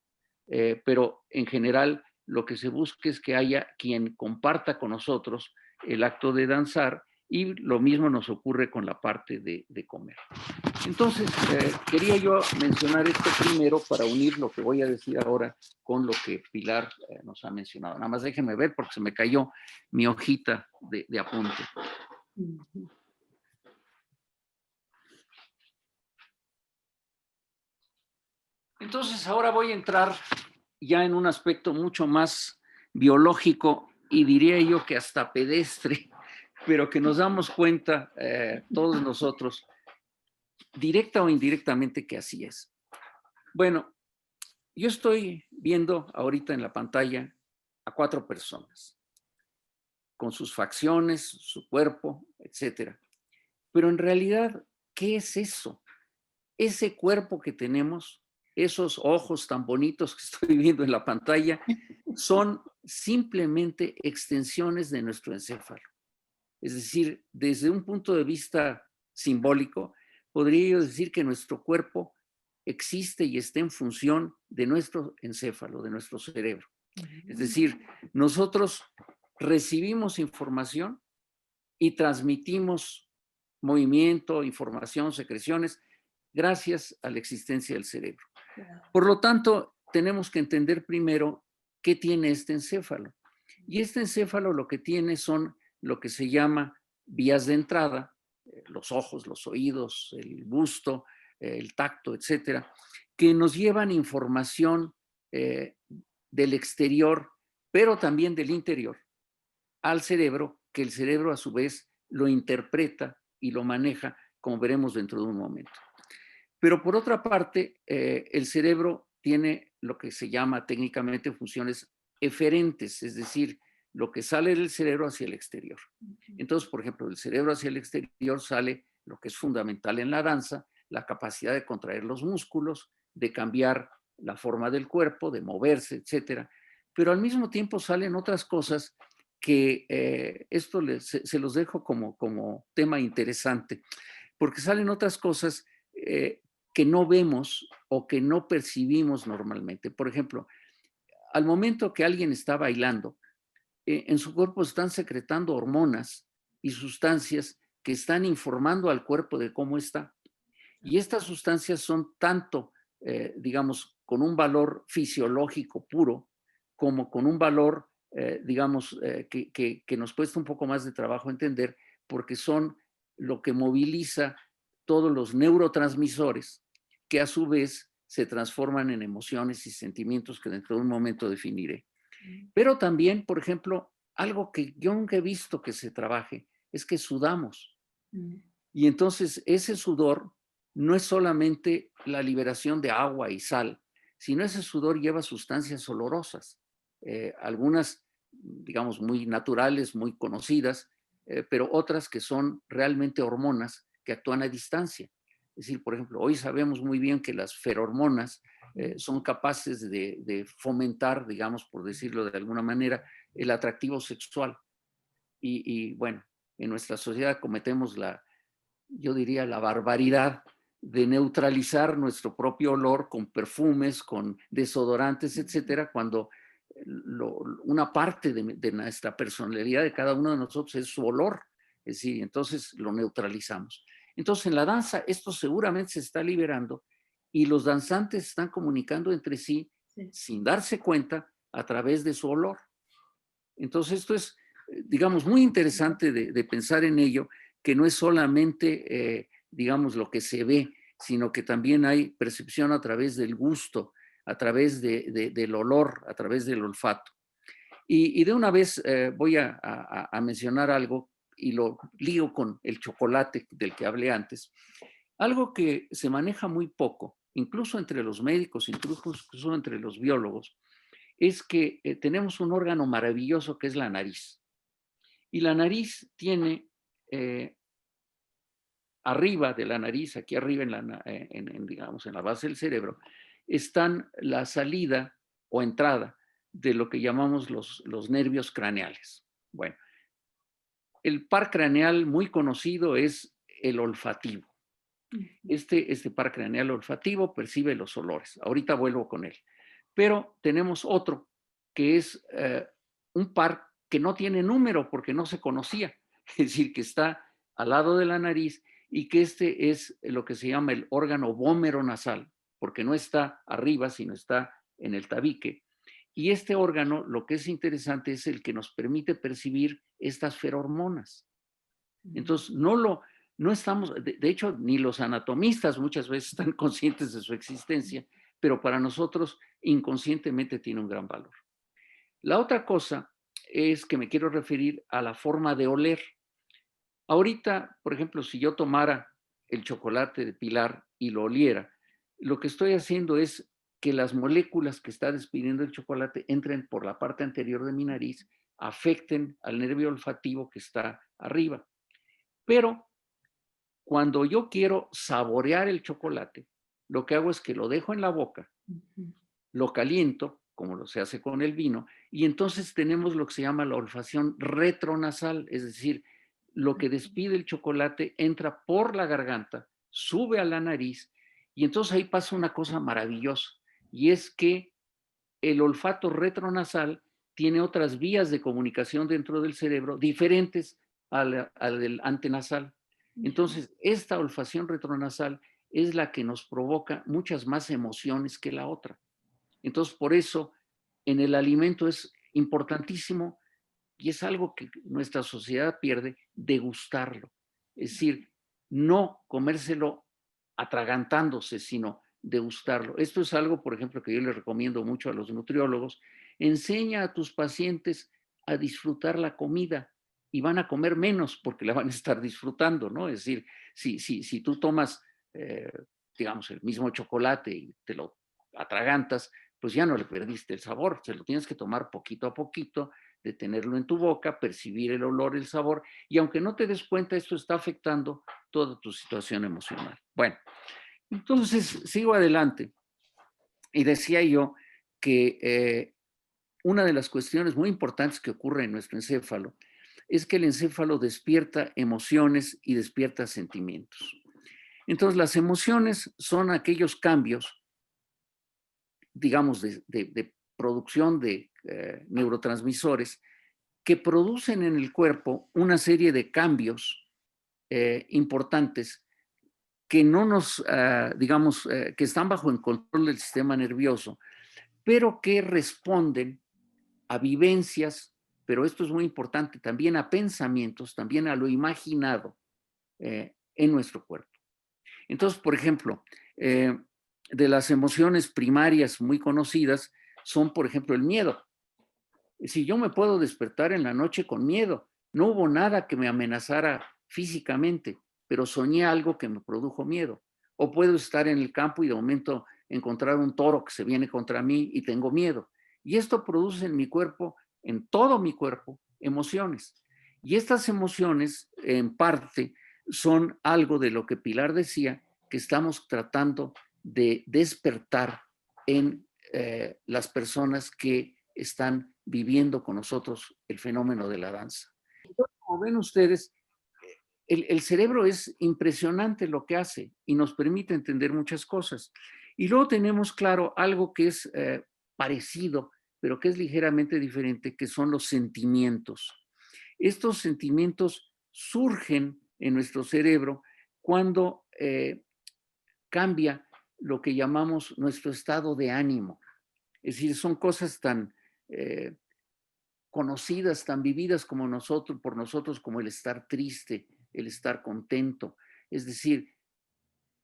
pero en general lo que se busca es que haya quien comparta con nosotros el acto de danzar, y lo mismo nos ocurre con la parte de comer. Entonces, quería yo mencionar esto primero para unir lo que voy a decir ahora con lo que Pilar nos ha mencionado. Nada más déjenme ver porque se me cayó mi hojita de apunte. Entonces, ahora voy a entrar ya en un aspecto mucho más biológico y diría yo que hasta pedestre, pero que nos damos cuenta todos nosotros, directa o indirectamente, que así es. Bueno, yo estoy viendo ahorita en la pantalla a 4 personas, con sus facciones, su cuerpo, etcétera. Pero en realidad, ¿qué es eso? Ese cuerpo que tenemos, esos ojos tan bonitos que estoy viendo en la pantalla, son simplemente extensiones de nuestro encéfalo. Es decir, desde un punto de vista simbólico, podría yo decir que nuestro cuerpo existe y está en función de nuestro encéfalo, de nuestro cerebro. Es decir, nosotros recibimos información y transmitimos movimiento, información, secreciones gracias a la existencia del cerebro. Por lo tanto, tenemos que entender primero qué tiene este encéfalo. Y este encéfalo lo que tiene son lo que se llama vías de entrada, los ojos, los oídos, el gusto, el tacto, etcétera, que nos llevan información del exterior, pero también del interior, al cerebro, que el cerebro a su vez lo interpreta y lo maneja, como veremos dentro de un momento. Pero por otra parte, el cerebro tiene lo que se llama técnicamente funciones eferentes, es decir, lo que sale del cerebro hacia el exterior. Entonces, por ejemplo, del cerebro hacia el exterior sale lo que es fundamental en la danza, la capacidad de contraer los músculos, de cambiar la forma del cuerpo, de moverse, etcétera. Pero al mismo tiempo salen otras cosas que esto se los dejo como tema interesante, porque salen otras cosas que no vemos o que no percibimos normalmente. Por ejemplo, al momento que alguien está bailando, en su cuerpo están secretando hormonas y sustancias que están informando al cuerpo de cómo está. Y estas sustancias son tanto, digamos, con un valor fisiológico puro, como con un valor, digamos, que nos cuesta un poco más de trabajo entender, porque son lo que moviliza todos los neurotransmisores, que a su vez se transforman en emociones y sentimientos que dentro de un momento definiré. Pero también, por ejemplo, algo que yo nunca he visto que se trabaje es que sudamos. Y entonces ese sudor no es solamente la liberación de agua y sal, sino ese sudor lleva sustancias olorosas, algunas, digamos, muy naturales, muy conocidas, pero otras que son realmente hormonas que actúan a distancia. Es decir, por ejemplo, hoy sabemos muy bien que las ferormonas son capaces de fomentar, digamos, por decirlo de alguna manera, el atractivo sexual. Y bueno, en nuestra sociedad cometemos yo diría, la barbaridad de neutralizar nuestro propio olor con perfumes, con desodorantes, etcétera, cuando una parte de nuestra personalidad de cada uno de nosotros es su olor. Es decir, entonces lo neutralizamos. Entonces, en la danza, esto seguramente se está liberando y los danzantes están comunicando entre sí, sin darse cuenta, a través de su olor. Entonces, esto es, digamos, muy interesante de pensar en ello, que no es solamente, digamos, lo que se ve, sino que también hay percepción a través del gusto, a través del olor, a través del olfato. Y de una vez voy a mencionar algo y lo ligo con el chocolate del que hablé antes. Algo que se maneja muy poco, incluso entre los médicos, incluso entre los biólogos, es que tenemos un órgano maravilloso que es la nariz. Y la nariz tiene arriba de la nariz, aquí arriba digamos, en la base del cerebro, están la salida o entrada de lo que llamamos los nervios craneales. Bueno, el par craneal muy conocido es el olfativo. Este par craneal olfativo percibe los olores. Ahorita vuelvo con él. Pero tenemos otro que es un par que no tiene número porque no se conocía. Es decir, que está al lado de la nariz y que este es lo que se llama el órgano vómero-nasal, porque no está arriba, sino está en el tabique. Y este órgano, lo que es interesante, es el que nos permite percibir estas ferormonas. Entonces, no estamos, de hecho, ni los anatomistas muchas veces están conscientes de su existencia, pero para nosotros inconscientemente tiene un gran valor. La otra cosa es que me quiero referir a la forma de oler. Ahorita, por ejemplo, si yo tomara el chocolate de Pilar y lo oliera, lo que estoy haciendo es que las moléculas que está despidiendo el chocolate entren por la parte anterior de mi nariz, afecten al nervio olfativo que está arriba. Pero cuando yo quiero saborear el chocolate, lo que hago es que lo dejo en la boca, lo caliento, como se hace con el vino, y entonces tenemos lo que se llama la olfacción retronasal, es decir, lo que despide el chocolate entra por la garganta, sube a la nariz, y entonces ahí pasa una cosa maravillosa, y es que el olfato retronasal tiene otras vías de comunicación dentro del cerebro diferentes al del antenasal. Entonces, esta olfacción retronasal es la que nos provoca muchas más emociones que la otra. Entonces, por eso, en el alimento es importantísimo, y es algo que nuestra sociedad pierde, degustarlo. Es decir, no comérselo atragantándose, sino degustarlo. Esto es algo, por ejemplo, que yo le recomiendo mucho a los nutriólogos. Enseña a tus pacientes a disfrutar la comida y van a comer menos porque la van a estar disfrutando, ¿no? Es decir, si tú tomas, eh, digamos, el mismo chocolate y te lo atragantas, pues ya no le perdiste el sabor, se lo tienes que tomar poquito a poquito, de tenerlo en tu boca, percibir el olor, el sabor, y aunque no te des cuenta, esto está afectando toda tu situación emocional. Bueno, entonces sigo adelante y decía yo que una de las cuestiones muy importantes que ocurre en nuestro encéfalo es que el encéfalo despierta emociones y despierta sentimientos. Entonces, las emociones son aquellos cambios, digamos, de producción de neurotransmisores que producen en el cuerpo una serie de cambios importantes que no nos, digamos, que están bajo el control del sistema nervioso, pero que responden a vivencias, pero esto es muy importante, también a pensamientos, también a lo imaginado en nuestro cuerpo. Entonces, por ejemplo, de las emociones primarias muy conocidas son, por ejemplo, el miedo. Si yo me puedo despertar en la noche con miedo, no hubo nada que me amenazara físicamente, pero soñé algo que me produjo miedo. O puedo estar en el campo y de momento encontrar un toro que se viene contra mí y tengo miedo. Y esto produce en mi cuerpo, en todo mi cuerpo, emociones. Y estas emociones, en parte, son algo de lo que Pilar decía, que estamos tratando de despertar en las personas que están viviendo con nosotros el fenómeno de la danza. Entonces, como ven ustedes, el cerebro es impresionante lo que hace y nos permite entender muchas cosas. Y luego tenemos, claro, algo que es parecido, pero que es ligeramente diferente, que son los sentimientos. Estos sentimientos surgen en nuestro cerebro cuando cambia lo que llamamos nuestro estado de ánimo. Es decir, son cosas tan conocidas, tan vividas como nosotros, por nosotros, como el estar triste, el estar contento. Es decir,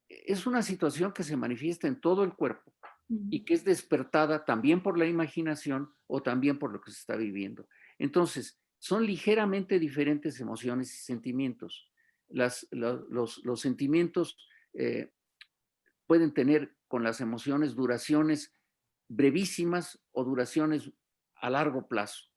es una situación que se manifiesta en todo el cuerpo y que es despertada también por la imaginación o también por lo que se está viviendo. Entonces, son ligeramente diferentes emociones y sentimientos. Los sentimientos pueden tener con las emociones duraciones brevísimas o duraciones a largo plazo.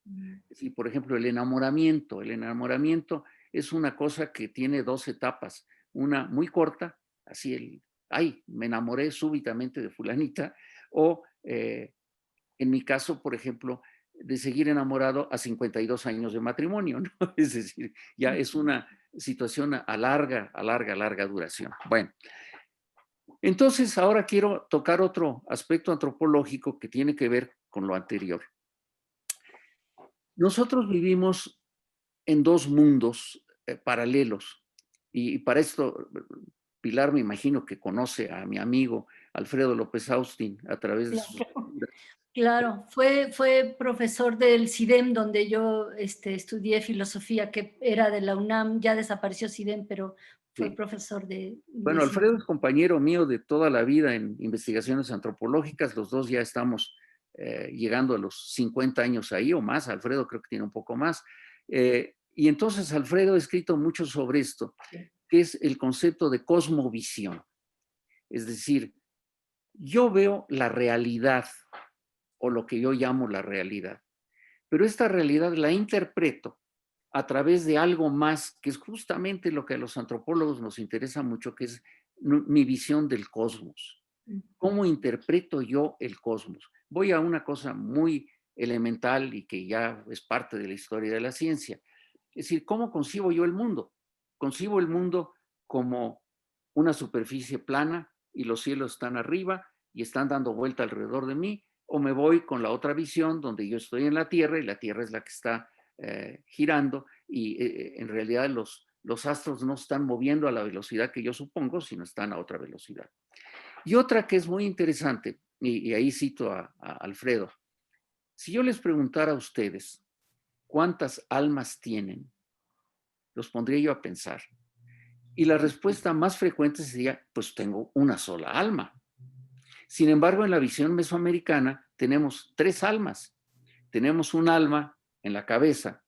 Y, por ejemplo, el enamoramiento. El enamoramiento es una cosa que tiene dos etapas. Una muy corta, así ay, me enamoré súbitamente de fulanita, o en mi caso, por ejemplo, de seguir enamorado a 52 años de matrimonio, ¿no? Es decir, ya es una situación a larga duración. Bueno, entonces ahora quiero tocar otro aspecto antropológico que tiene que ver con lo anterior. Nosotros vivimos en dos mundos paralelos y para esto Pilar me imagino que conoce a mi amigo Alfredo López Austin a través de sus... Claro, fue profesor del CIDEM, donde yo estudié filosofía, que era de la UNAM, ya desapareció CIDEM, pero fue Sí. profesor de Bueno, Alfredo es compañero mío de toda la vida en investigaciones antropológicas, los dos ya estamos llegando a los 50 años ahí o más, Alfredo creo que tiene un poco más. Y entonces Alfredo ha escrito mucho sobre esto, que es el concepto de cosmovisión. Es decir, yo veo la realidad o lo que yo llamo la realidad, pero esta realidad la interpreto a través de algo más, que es justamente lo que a los antropólogos nos interesa mucho, que es mi visión del cosmos. ¿Cómo interpreto yo el cosmos? Voy a una cosa muy elemental y que ya es parte de la historia de la ciencia. Es decir, ¿cómo concibo yo el mundo? Concibo el mundo como una superficie plana y los cielos están arriba y están dando vuelta alrededor de mí, o me voy con la otra visión donde yo estoy en la Tierra y la Tierra es la que está girando y en realidad los astros no están moviendo a la velocidad que yo supongo, sino están a otra velocidad. Y otra que es muy interesante, y ahí cito a Alfredo, si yo les preguntara a ustedes cuántas almas tienen, los pondría yo a pensar. Y la respuesta más frecuente sería, pues tengo una sola alma. Sin embargo, en la visión mesoamericana tenemos 3 almas. Tenemos un alma en la cabeza,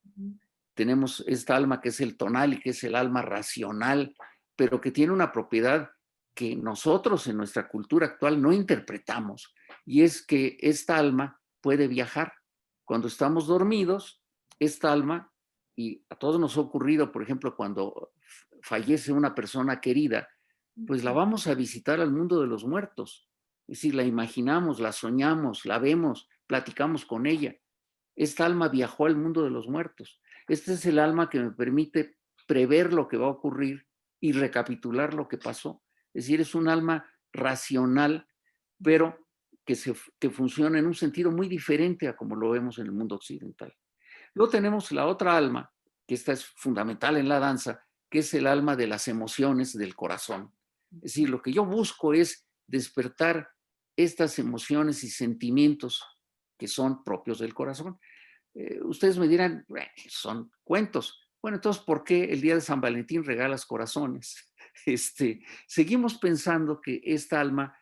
tenemos esta alma que es el tonal, que es el alma racional, pero que tiene una propiedad que nosotros en nuestra cultura actual no interpretamos, y es que esta alma puede viajar. Cuando estamos dormidos, esta alma, y a todos nos ha ocurrido, por ejemplo, cuando fallece una persona querida, pues la vamos a visitar al mundo de los muertos. Es decir, la imaginamos, la soñamos, la vemos, platicamos con ella. Esta alma viajó al mundo de los muertos. Este es el alma que me permite prever lo que va a ocurrir y recapitular lo que pasó. Es decir, es un alma racional, pero que funciona en un sentido muy diferente a como lo vemos en el mundo occidental. Luego tenemos la otra alma, que esta es fundamental en la danza, que es el alma de las emociones del corazón. Es decir, lo que yo busco es despertar estas emociones y sentimientos que son propios del corazón. Ustedes me dirán, son cuentos. Bueno, entonces, ¿por qué el día de San Valentín regalas corazones? Seguimos pensando que esta alma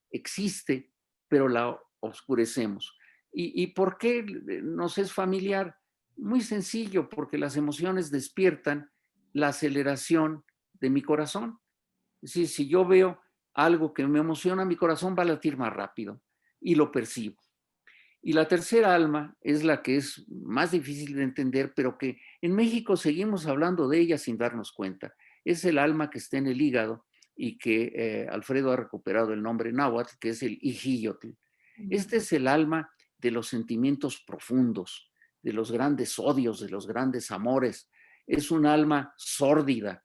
existe, pero la oscurecemos. ¿Y por qué nos es familiar? Muy sencillo, porque las emociones despiertan la aceleración de mi corazón. Es decir, si yo veo algo que me emociona, mi corazón va a latir más rápido y lo percibo. Y la tercera alma es la que es más difícil de entender, pero que en México seguimos hablando de ella sin darnos cuenta. Es el alma que está en el hígado y que Alfredo ha recuperado el nombre náhuatl, que es el ijillotl. Este es el alma de los sentimientos profundos, de los grandes odios, de los grandes amores. Es un alma sórdida,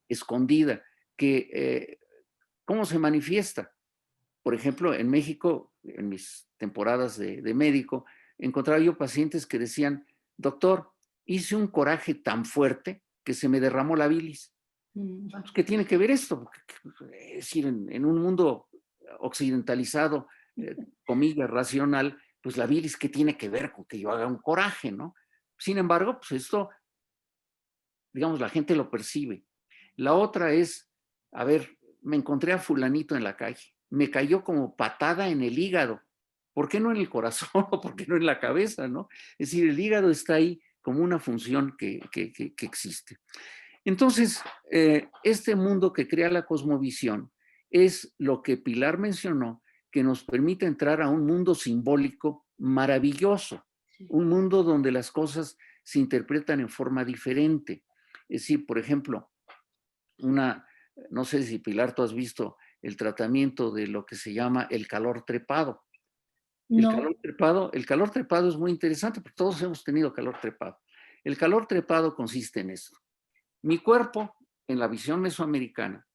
escondida, que ¿cómo se manifiesta? Por ejemplo, en México, en mis temporadas de médico, encontraba yo pacientes que decían, doctor, hice un coraje tan fuerte que se me derramó la bilis. ¿Qué tiene que ver esto? Es decir, en un mundo occidentalizado, comillas, racional, pues la bilis, ¿qué tiene que ver con que yo haga un coraje, no? Sin embargo, pues esto, digamos, la gente lo percibe. La otra es, a ver, me encontré a fulanito en la calle, me cayó como patada en el hígado. ¿Por qué no en el corazón o por qué no en la cabeza, no? Es decir, el hígado está ahí como una función que existe. Entonces, este mundo que crea la cosmovisión es lo que Pilar mencionó, que nos permite entrar a un mundo simbólico maravilloso, un mundo donde las cosas se interpretan en forma diferente. Es decir, por ejemplo, no sé si Pilar, tú has visto el tratamiento de lo que se llama el calor trepado. No. El calor trepado es muy interesante porque todos hemos tenido calor trepado. El calor trepado consiste en esto. Mi cuerpo, en la visión mesoamericana,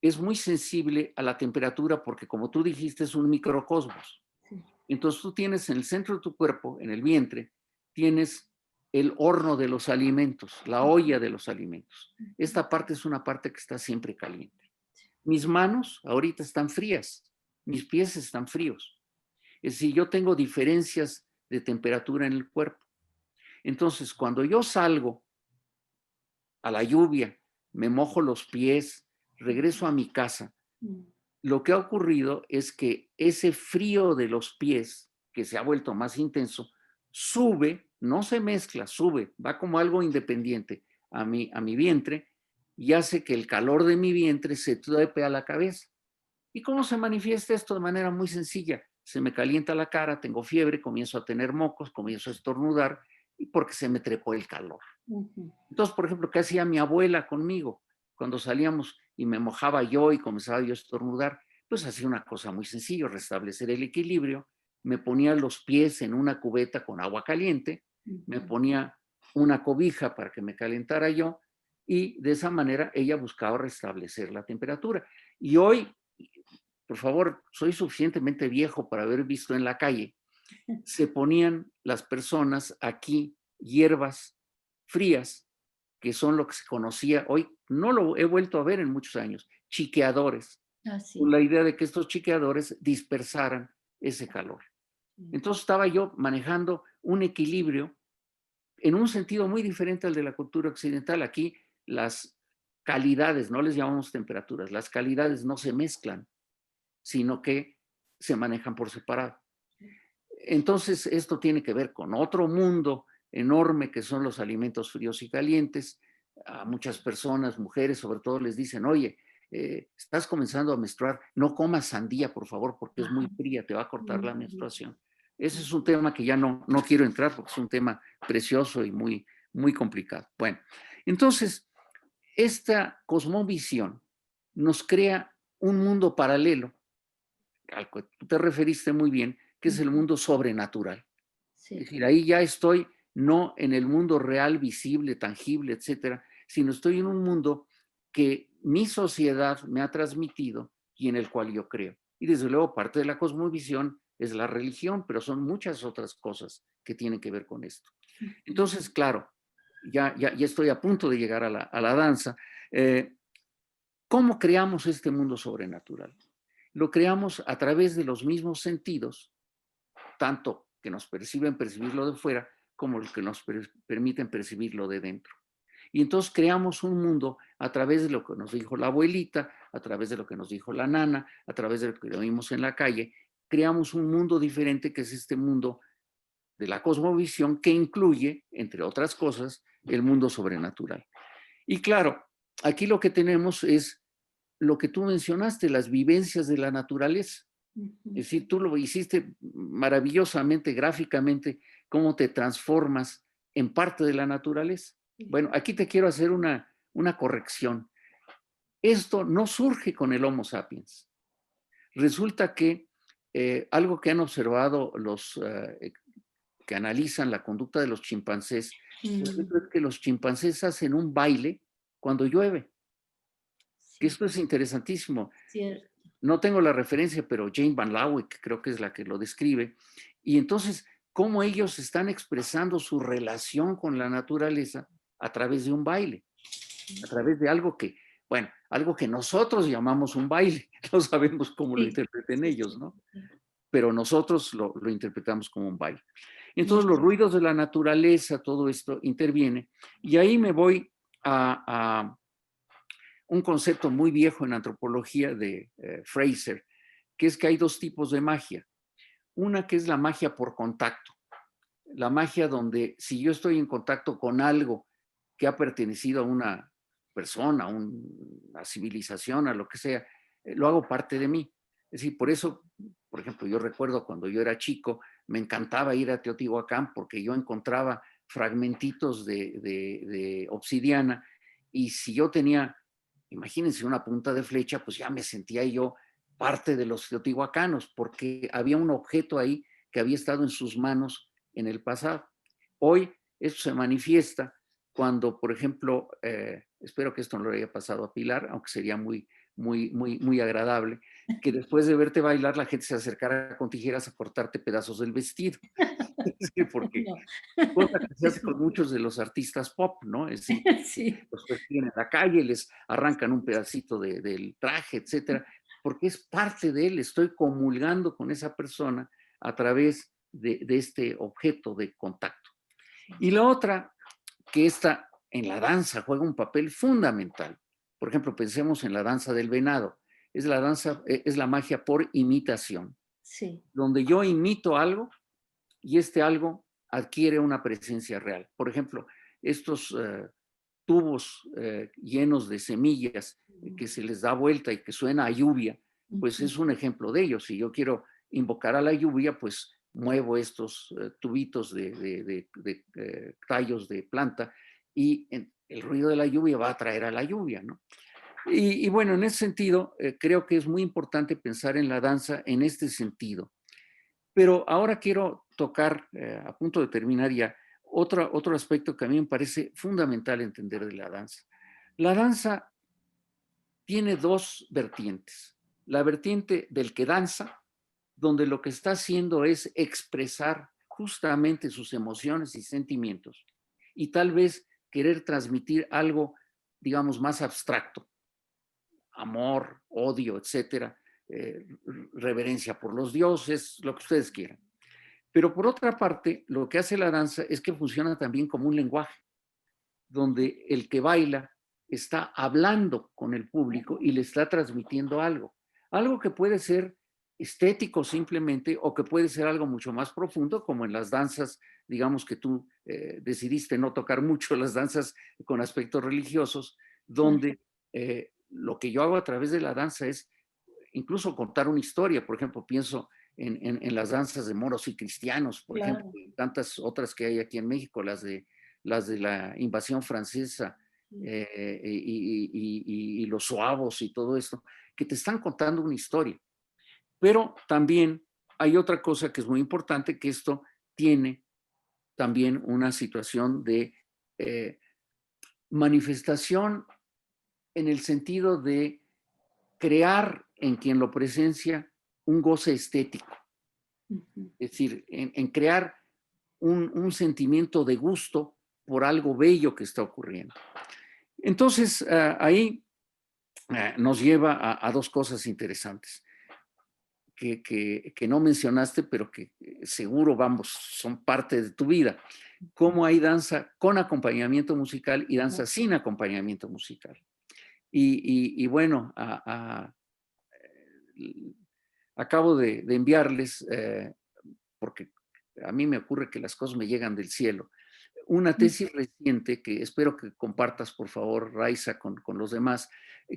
es muy sensible a la temperatura porque, como tú dijiste, es un microcosmos. Entonces tú tienes en el centro de tu cuerpo, en el vientre, tienes el horno de los alimentos, la olla de los alimentos. Esta parte es una parte que está siempre caliente. Mis manos ahorita están frías, mis pies están fríos. Es decir, yo tengo diferencias de temperatura en el cuerpo. Entonces, cuando yo salgo a la lluvia, me mojo los pies, regreso a mi casa, lo que ha ocurrido es que ese frío de los pies, que se ha vuelto más intenso, sube, no se mezcla, sube, va como algo independiente a mi vientre y hace que el calor de mi vientre se trepe a la cabeza. ¿Y cómo se manifiesta esto? De manera muy sencilla. Se me calienta la cara, tengo fiebre, comienzo a tener mocos, comienzo a estornudar, y porque se me trepó el calor. Entonces, por ejemplo, ¿qué hacía mi abuela conmigo? Cuando salíamos y me mojaba yo y comenzaba yo a estornudar, pues hacía una cosa muy sencilla, restablecer el equilibrio, me ponía los pies en una cubeta con agua caliente, me ponía una cobija para que me calentara yo, y de esa manera ella buscaba restablecer la temperatura. Y hoy, por favor, soy suficientemente viejo para haber visto en la calle, se ponían las personas aquí hierbas frías que son lo que se conocía, hoy no lo he vuelto a ver en muchos años, chiqueadores, con la idea de que estos chiqueadores dispersaran ese calor. Entonces estaba yo manejando un equilibrio en un sentido muy diferente al de la cultura occidental. Aquí las calidades, no les llamamos temperaturas, las calidades no se mezclan, sino que se manejan por separado. Entonces esto tiene que ver con otro mundo enorme que son los alimentos fríos y calientes. A muchas personas, mujeres sobre todo, les dicen, oye, estás comenzando a menstruar, no comas sandía, por favor, porque es muy fría, te va a cortar la menstruación. Ese es un tema que ya no quiero entrar porque es un tema precioso y muy, muy complicado. Bueno, entonces, esta cosmovisión nos crea un mundo paralelo, al que tú te referiste muy bien, que es el mundo sobrenatural. Sí. Es decir, ahí ya estoy no en el mundo real, visible, tangible, etcétera, sino estoy en un mundo que mi sociedad me ha transmitido y en el cual yo creo. Y desde luego parte de la cosmovisión es la religión, pero son muchas otras cosas que tienen que ver con esto. Entonces, claro, ya estoy a punto de llegar a la danza. ¿Cómo creamos este mundo sobrenatural? Lo creamos a través de los mismos sentidos, tanto que nos percibirlo de fuera, como los que nos permiten percibirlo de dentro. Y entonces creamos un mundo a través de lo que nos dijo la abuelita, a través de lo que nos dijo la nana, a través de lo que vimos en la calle. Creamos un mundo diferente, que es este mundo de la cosmovisión, que incluye, entre otras cosas, el mundo sobrenatural. Y claro, aquí lo que tenemos es lo que tú mencionaste, las vivencias de la naturaleza. Es decir, tú lo hiciste maravillosamente, gráficamente, cómo te transformas en parte de la naturaleza. Bueno, aquí te quiero hacer una corrección. Esto no surge con el Homo sapiens. Resulta que algo que han observado los que analizan la conducta de los chimpancés, es que los chimpancés hacen un baile cuando llueve. Que esto es interesantísimo. Cierto. No tengo la referencia, pero Jane Van Lawick creo que es la que lo describe. Y entonces, cómo ellos están expresando su relación con la naturaleza a través de un baile, a través de algo que, bueno, algo que nosotros llamamos un baile. No sabemos cómo lo interpreten ellos, ¿no? Pero nosotros lo interpretamos como un baile. Entonces, los ruidos de la naturaleza, todo esto interviene. Y ahí me voy a un concepto muy viejo en antropología de Fraser, que es que hay dos tipos de magia. Una que es la magia por contacto. La magia donde si yo estoy en contacto con algo que ha pertenecido a una persona, a una civilización, a lo que sea, lo hago parte de mí. Es decir, por eso, por ejemplo, yo recuerdo cuando yo era chico, me encantaba ir a Teotihuacán porque yo encontraba fragmentitos de obsidiana y si yo tenía, imagínense, una punta de flecha, pues ya me sentía yo parte de los teotihuacanos porque había un objeto ahí que había estado en sus manos en el pasado. Hoy esto se manifiesta cuando, por ejemplo, espero que esto no le haya pasado a Pilar, aunque sería muy agradable, que después de verte bailar la gente se acercara con tijeras a cortarte pedazos del vestido. Porque cosa que se hace con muchos de los artistas pop, ¿no? Es decir, los persiguen en la calle, les arrancan un pedacito del traje, etcétera, porque es parte de él, estoy comulgando con esa persona a través de este objeto de contacto. Y la otra, que esta en la danza juega un papel fundamental. Por ejemplo, pensemos en la danza del venado. Es la magia por imitación. Sí. Donde yo imito algo y este algo adquiere una presencia real. Por ejemplo, estos tubos llenos de semillas que se les da vuelta y que suena a lluvia, pues es un ejemplo de ello. Si yo quiero invocar a la lluvia, pues muevo estos tubitos de tallos de planta y el ruido de la lluvia va a atraer a la lluvia, ¿no? Y bueno, en ese sentido, creo que es muy importante pensar en la danza en este sentido. Pero ahora quiero tocar, a punto de terminar ya, otro aspecto que a mí me parece fundamental entender de la danza. La danza tiene dos vertientes. La vertiente del que danza, donde lo que está haciendo es expresar justamente sus emociones y sentimientos, y tal vez querer transmitir algo, digamos, más abstracto, amor, odio, etcétera, reverencia por los dioses, lo que ustedes quieran. Pero por otra parte, lo que hace la danza es que funciona también como un lenguaje, donde el que baila está hablando con el público y le está transmitiendo algo. Algo que puede ser estético simplemente o que puede ser algo mucho más profundo, como en las danzas, digamos que tú decidiste no tocar mucho las danzas con aspectos religiosos, donde lo que yo hago a través de la danza es incluso contar una historia. Por ejemplo, pienso en las danzas de moros y cristianos, por ejemplo, y tantas otras que hay aquí en México, las de la invasión francesa, y los suavos y todo esto, que te están contando una historia. Pero también hay otra cosa que es muy importante, que esto tiene también una situación de manifestación en el sentido de crear en quien lo presencia un goce estético. Es decir, en crear un sentimiento de gusto por algo bello que está ocurriendo. Entonces, ahí nos lleva a dos cosas interesantes que no mencionaste, pero que seguro, vamos, son parte de tu vida. Cómo hay danza con acompañamiento musical y danza sin acompañamiento musical. Y bueno, acabo de enviarles, porque a mí me ocurre que las cosas me llegan del cielo, una tesis reciente que espero que compartas, por favor, Raiza, con los demás,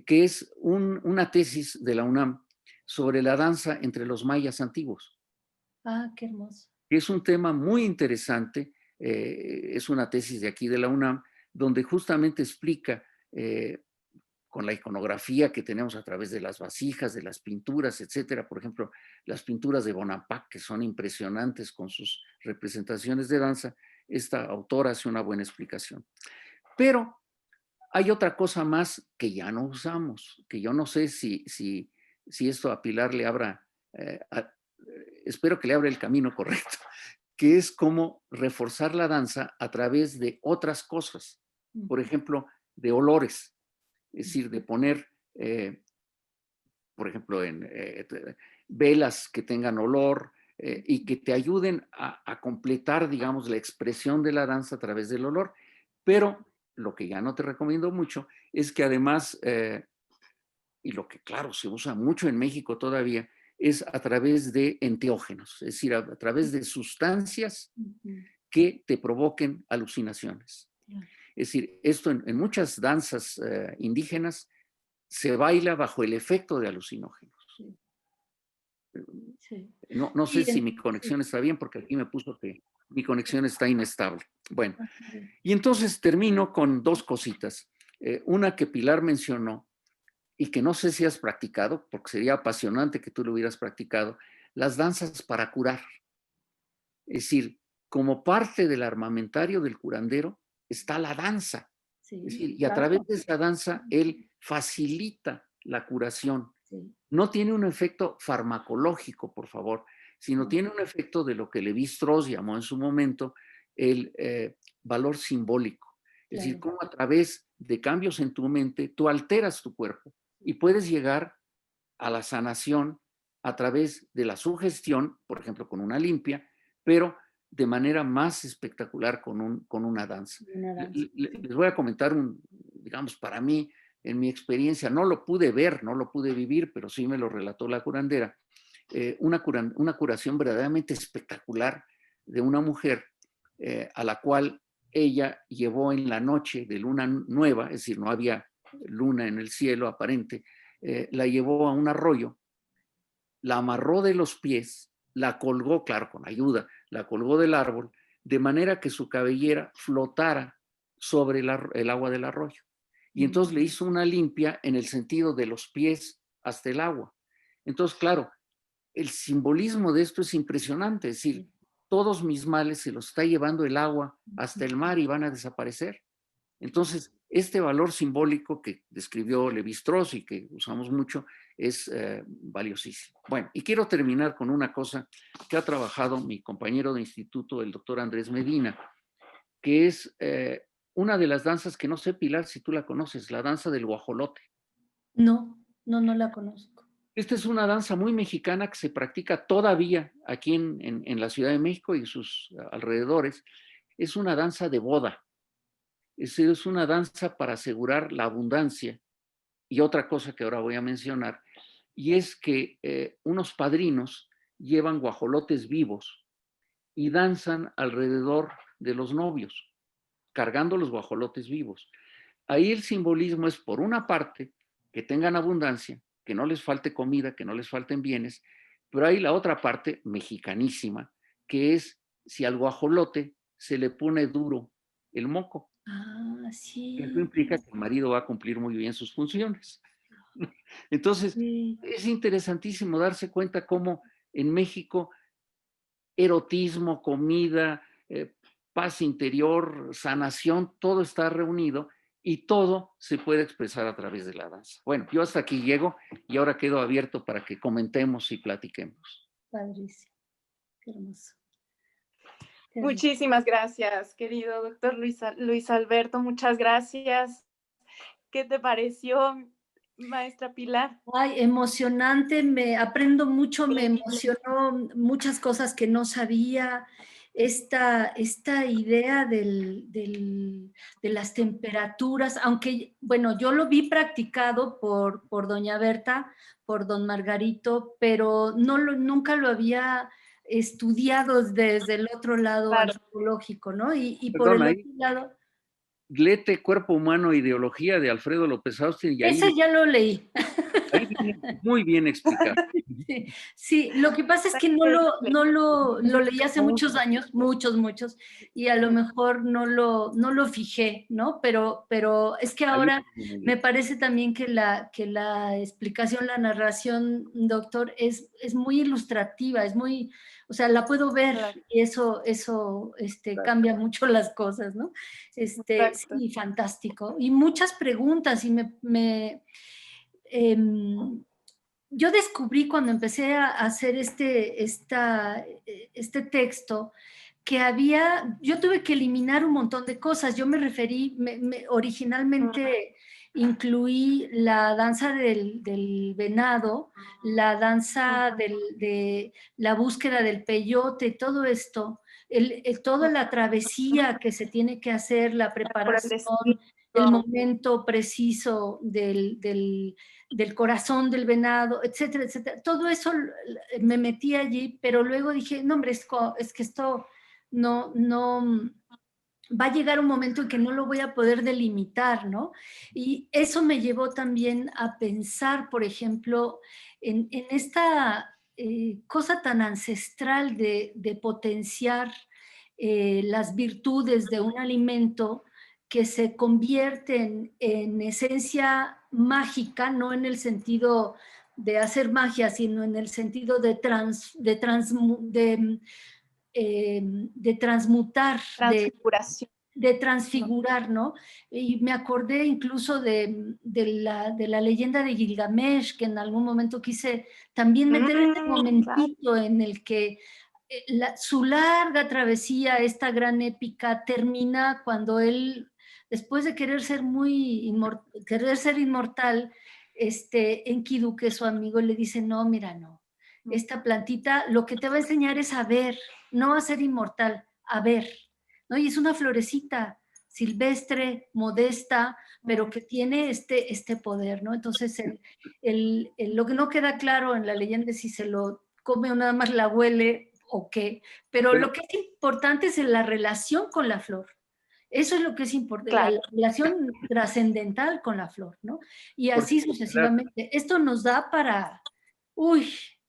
que es una tesis de la UNAM sobre la danza entre los mayas antiguos. Ah, qué hermoso. Es un tema muy interesante, es una tesis de aquí de la UNAM, donde justamente explica con la iconografía que tenemos a través de las vasijas, de las pinturas, etcétera. Por ejemplo, las pinturas de Bonaparte, que son impresionantes con sus representaciones de danza. Esta autora hace una buena explicación. Pero hay otra cosa más que ya no usamos, que yo no sé si esto a Pilar le abra, espero que le abra el camino correcto, que es cómo reforzar la danza a través de otras cosas. Por ejemplo, de olores. Es decir, de poner, por ejemplo, en velas que tengan olor y que te ayuden a completar, digamos, la expresión de la danza a través del olor. Pero lo que ya no te recomiendo mucho es que además, y lo que claro se usa mucho en México todavía, es a través de enteógenos, es decir, a través de sustancias que te provoquen alucinaciones. Es decir, esto en muchas danzas indígenas se baila bajo el efecto de alucinógenos. Sí. No sé si mi conexión está bien, porque aquí me puso que mi conexión está inestable. Bueno, y entonces termino con dos cositas. Una que Pilar mencionó y que no sé si has practicado, porque sería apasionante que tú lo hubieras practicado, las danzas para curar. Es decir, como parte del armamentario del curandero está la danza. Sí, es decir, y a través de esa danza él facilita la curación. Sí. No tiene un efecto farmacológico, por favor, sino tiene un efecto de lo que Lévi-Strauss llamó en su momento el valor simbólico. Es decir, cómo a través de cambios en tu mente tú alteras tu cuerpo y puedes llegar a la sanación a través de la sugestión, por ejemplo, con una limpia, pero de manera más espectacular con una danza. Les voy a comentar, digamos, para mí, en mi experiencia, no lo pude ver, no lo pude vivir, pero sí me lo relató la curandera, una curación verdaderamente espectacular de una mujer a la cual ella llevó en la noche de luna nueva, es decir, no había luna en el cielo aparente, la llevó a un arroyo, la amarró de los pies, la colgó, claro, con ayuda, la colgó del árbol, de manera que su cabellera flotara sobre el agua del arroyo. Y entonces le hizo una limpia en el sentido de los pies hasta el agua. Entonces, claro, el simbolismo de esto es impresionante, es decir, todos mis males se los está llevando el agua hasta el mar y van a desaparecer. Entonces, este valor simbólico que describió Lévi-Strauss y que usamos mucho es valiosísimo. Bueno, y quiero terminar con una cosa que ha trabajado mi compañero de instituto, el doctor Andrés Medina, que es una de las danzas que no sé, Pilar, si tú la conoces, la danza del guajolote. No, no la conozco. Esta es una danza muy mexicana que se practica todavía aquí en la Ciudad de México y sus alrededores. Es una danza de boda. Es una danza para asegurar la abundancia. Y otra cosa que ahora voy a mencionar, y es que unos padrinos llevan guajolotes vivos y danzan alrededor de los novios, cargando los guajolotes vivos. Ahí el simbolismo es, por una parte, que tengan abundancia, que no les falte comida, que no les falten bienes, pero hay la otra parte mexicanísima, que es si al guajolote se le pone duro el moco. Ah, Eso sí. implica que el marido va a cumplir muy bien sus funciones. Entonces, Sí. es interesantísimo darse cuenta cómo en México erotismo, comida, paz interior, sanación, todo está reunido y todo se puede expresar a través de la danza. Bueno, yo hasta aquí llego y ahora quedo abierto para que comentemos y platiquemos. Padrísimo. Qué hermoso. Qué rico. Muchísimas gracias, querido doctor Luis Alberto, muchas gracias. ¿Qué te pareció, maestra Pilar? Ay, emocionante, me aprendo mucho, me emocionó muchas cosas que no sabía. Esta idea de las temperaturas, aunque, bueno, yo lo vi practicado por doña Berta, por don Margarito, pero nunca lo había estudiado desde el otro lado Claro. antropológico, ¿no? Y por Perdón, el ahí, otro lado, Glete, Cuerpo Humano, Ideología de Alfredo López Austin, y ese ya lo leí. ahí viene muy bien explicado. Sí, sí, lo que pasa es que lo leí hace muchos años, muchos, y a lo mejor no lo fijé, ¿no? Pero es que ahora me parece también que la explicación, la narración, doctor, es muy ilustrativa, es muy, o sea, la puedo ver Claro. y eso cambia mucho las cosas, ¿no? Exacto. Sí, fantástico. Y muchas preguntas y yo descubrí cuando empecé a hacer este texto que yo tuve que eliminar un montón de cosas. Yo me referí, originalmente incluí la danza del venado, la danza de la búsqueda del peyote, todo esto, toda la travesía que se tiene que hacer, la Por el preparación, el momento preciso del corazón del venado, etcétera, etcétera. Todo eso me metí allí, pero luego dije, no, hombre, es que esto no, va a llegar un momento en que no lo voy a poder delimitar, ¿no? Y eso me llevó también a pensar, por ejemplo, en esta cosa tan ancestral de potenciar las virtudes de un alimento que se convierten en esencia mágica, no en el sentido de hacer magia, sino en el sentido de transmutar, transfiguración. de transfigurar, ¿no? Y me acordé incluso de la leyenda de Gilgamesh, que en algún momento quise también meter ese momentito en el que su larga travesía, esta gran épica, termina cuando él, después de querer ser inmortal, Enkidu, que es su amigo, le dice, no, mira, no, esta plantita lo que te va a enseñar es a ver, no a ser inmortal, a ver, ¿no? Y es una florecita silvestre, modesta, pero que tiene este poder, ¿no? Entonces, lo que no queda claro en la leyenda es si se lo come o nada más la huele o qué, pero lo que es importante es la relación con la flor. Eso es lo que es importante, Claro. la relación trascendental con la flor, ¿no? Y así sucesivamente. Esto nos da para,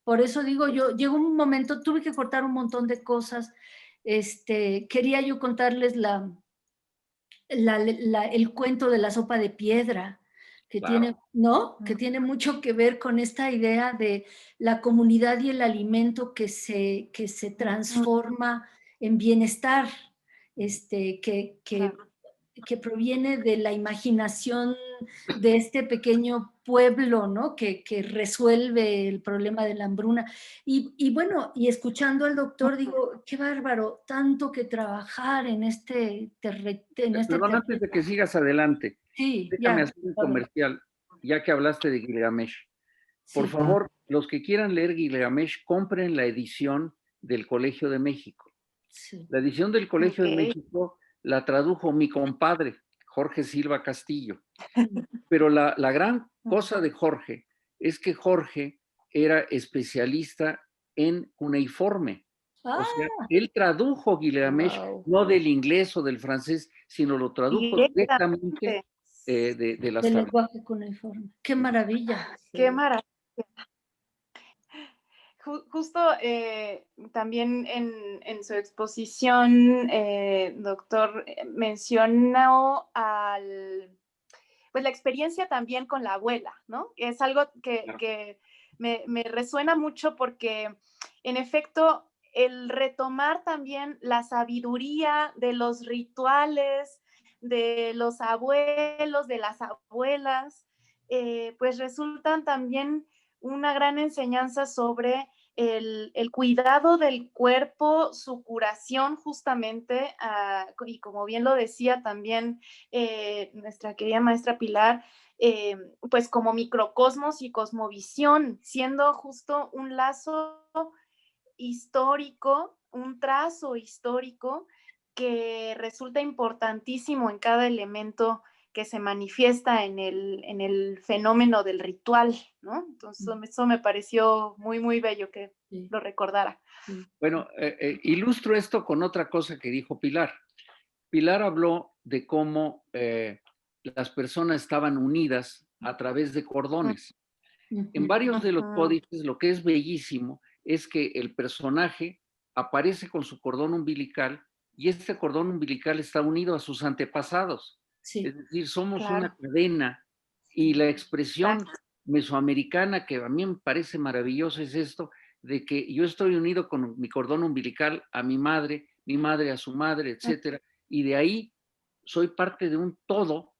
por eso digo yo, llegó un momento, tuve que cortar un montón de cosas. Quería yo contarles el cuento de la sopa de piedra, que tiene, ¿no? Que tiene mucho que ver con esta idea de la comunidad y el alimento que se transforma en bienestar, que que proviene de la imaginación de este pequeño pueblo, ¿no? Que resuelve el problema de la hambruna. Y bueno, y escuchando al doctor, digo, qué bárbaro, tanto que trabajar en este Perdón, antes de que sigas adelante, Sí, déjame ya. hacer un comercial, ya que hablaste de Gilgamesh. Por favor, los que quieran leer Gilgamesh, compren la edición del Colegio de México. Sí. La edición del Colegio de México la tradujo mi compadre, Jorge Silva Castillo. Pero la gran cosa de Jorge es que Jorge era especialista en cuneiforme. O sea, él tradujo Gilgamesh, no del inglés o del francés, sino lo tradujo directamente de las del tablas. lenguaje cuneiforme. ¡Qué maravilla! ¡Qué maravilla! Justo también en su exposición, doctor, mencionó pues la experiencia también con la abuela, ¿no? Es algo que me resuena mucho porque, en efecto, el retomar también la sabiduría de los rituales, de los abuelos, de las abuelas, pues resultan también una gran enseñanza sobre el cuidado del cuerpo, su curación justamente, y como bien lo decía también nuestra querida maestra Pilar, pues como microcosmos y cosmovisión, siendo justo un lazo histórico, un trazo histórico que resulta importantísimo en cada elemento que se manifiesta en el fenómeno del ritual, ¿no? Entonces, eso me pareció muy, muy bello que lo recordara. Bueno, ilustro esto con otra cosa que dijo Pilar. Pilar habló de cómo las personas estaban unidas a través de cordones. En varios de los códices, lo que es bellísimo es que el personaje aparece con su cordón umbilical y este cordón umbilical está unido a sus antepasados. Sí. Es decir, somos una cadena y la expresión mesoamericana que a mí me parece maravillosa es esto de que yo estoy unido con mi cordón umbilical a mi madre a su madre, etcétera, y de ahí soy parte de un todo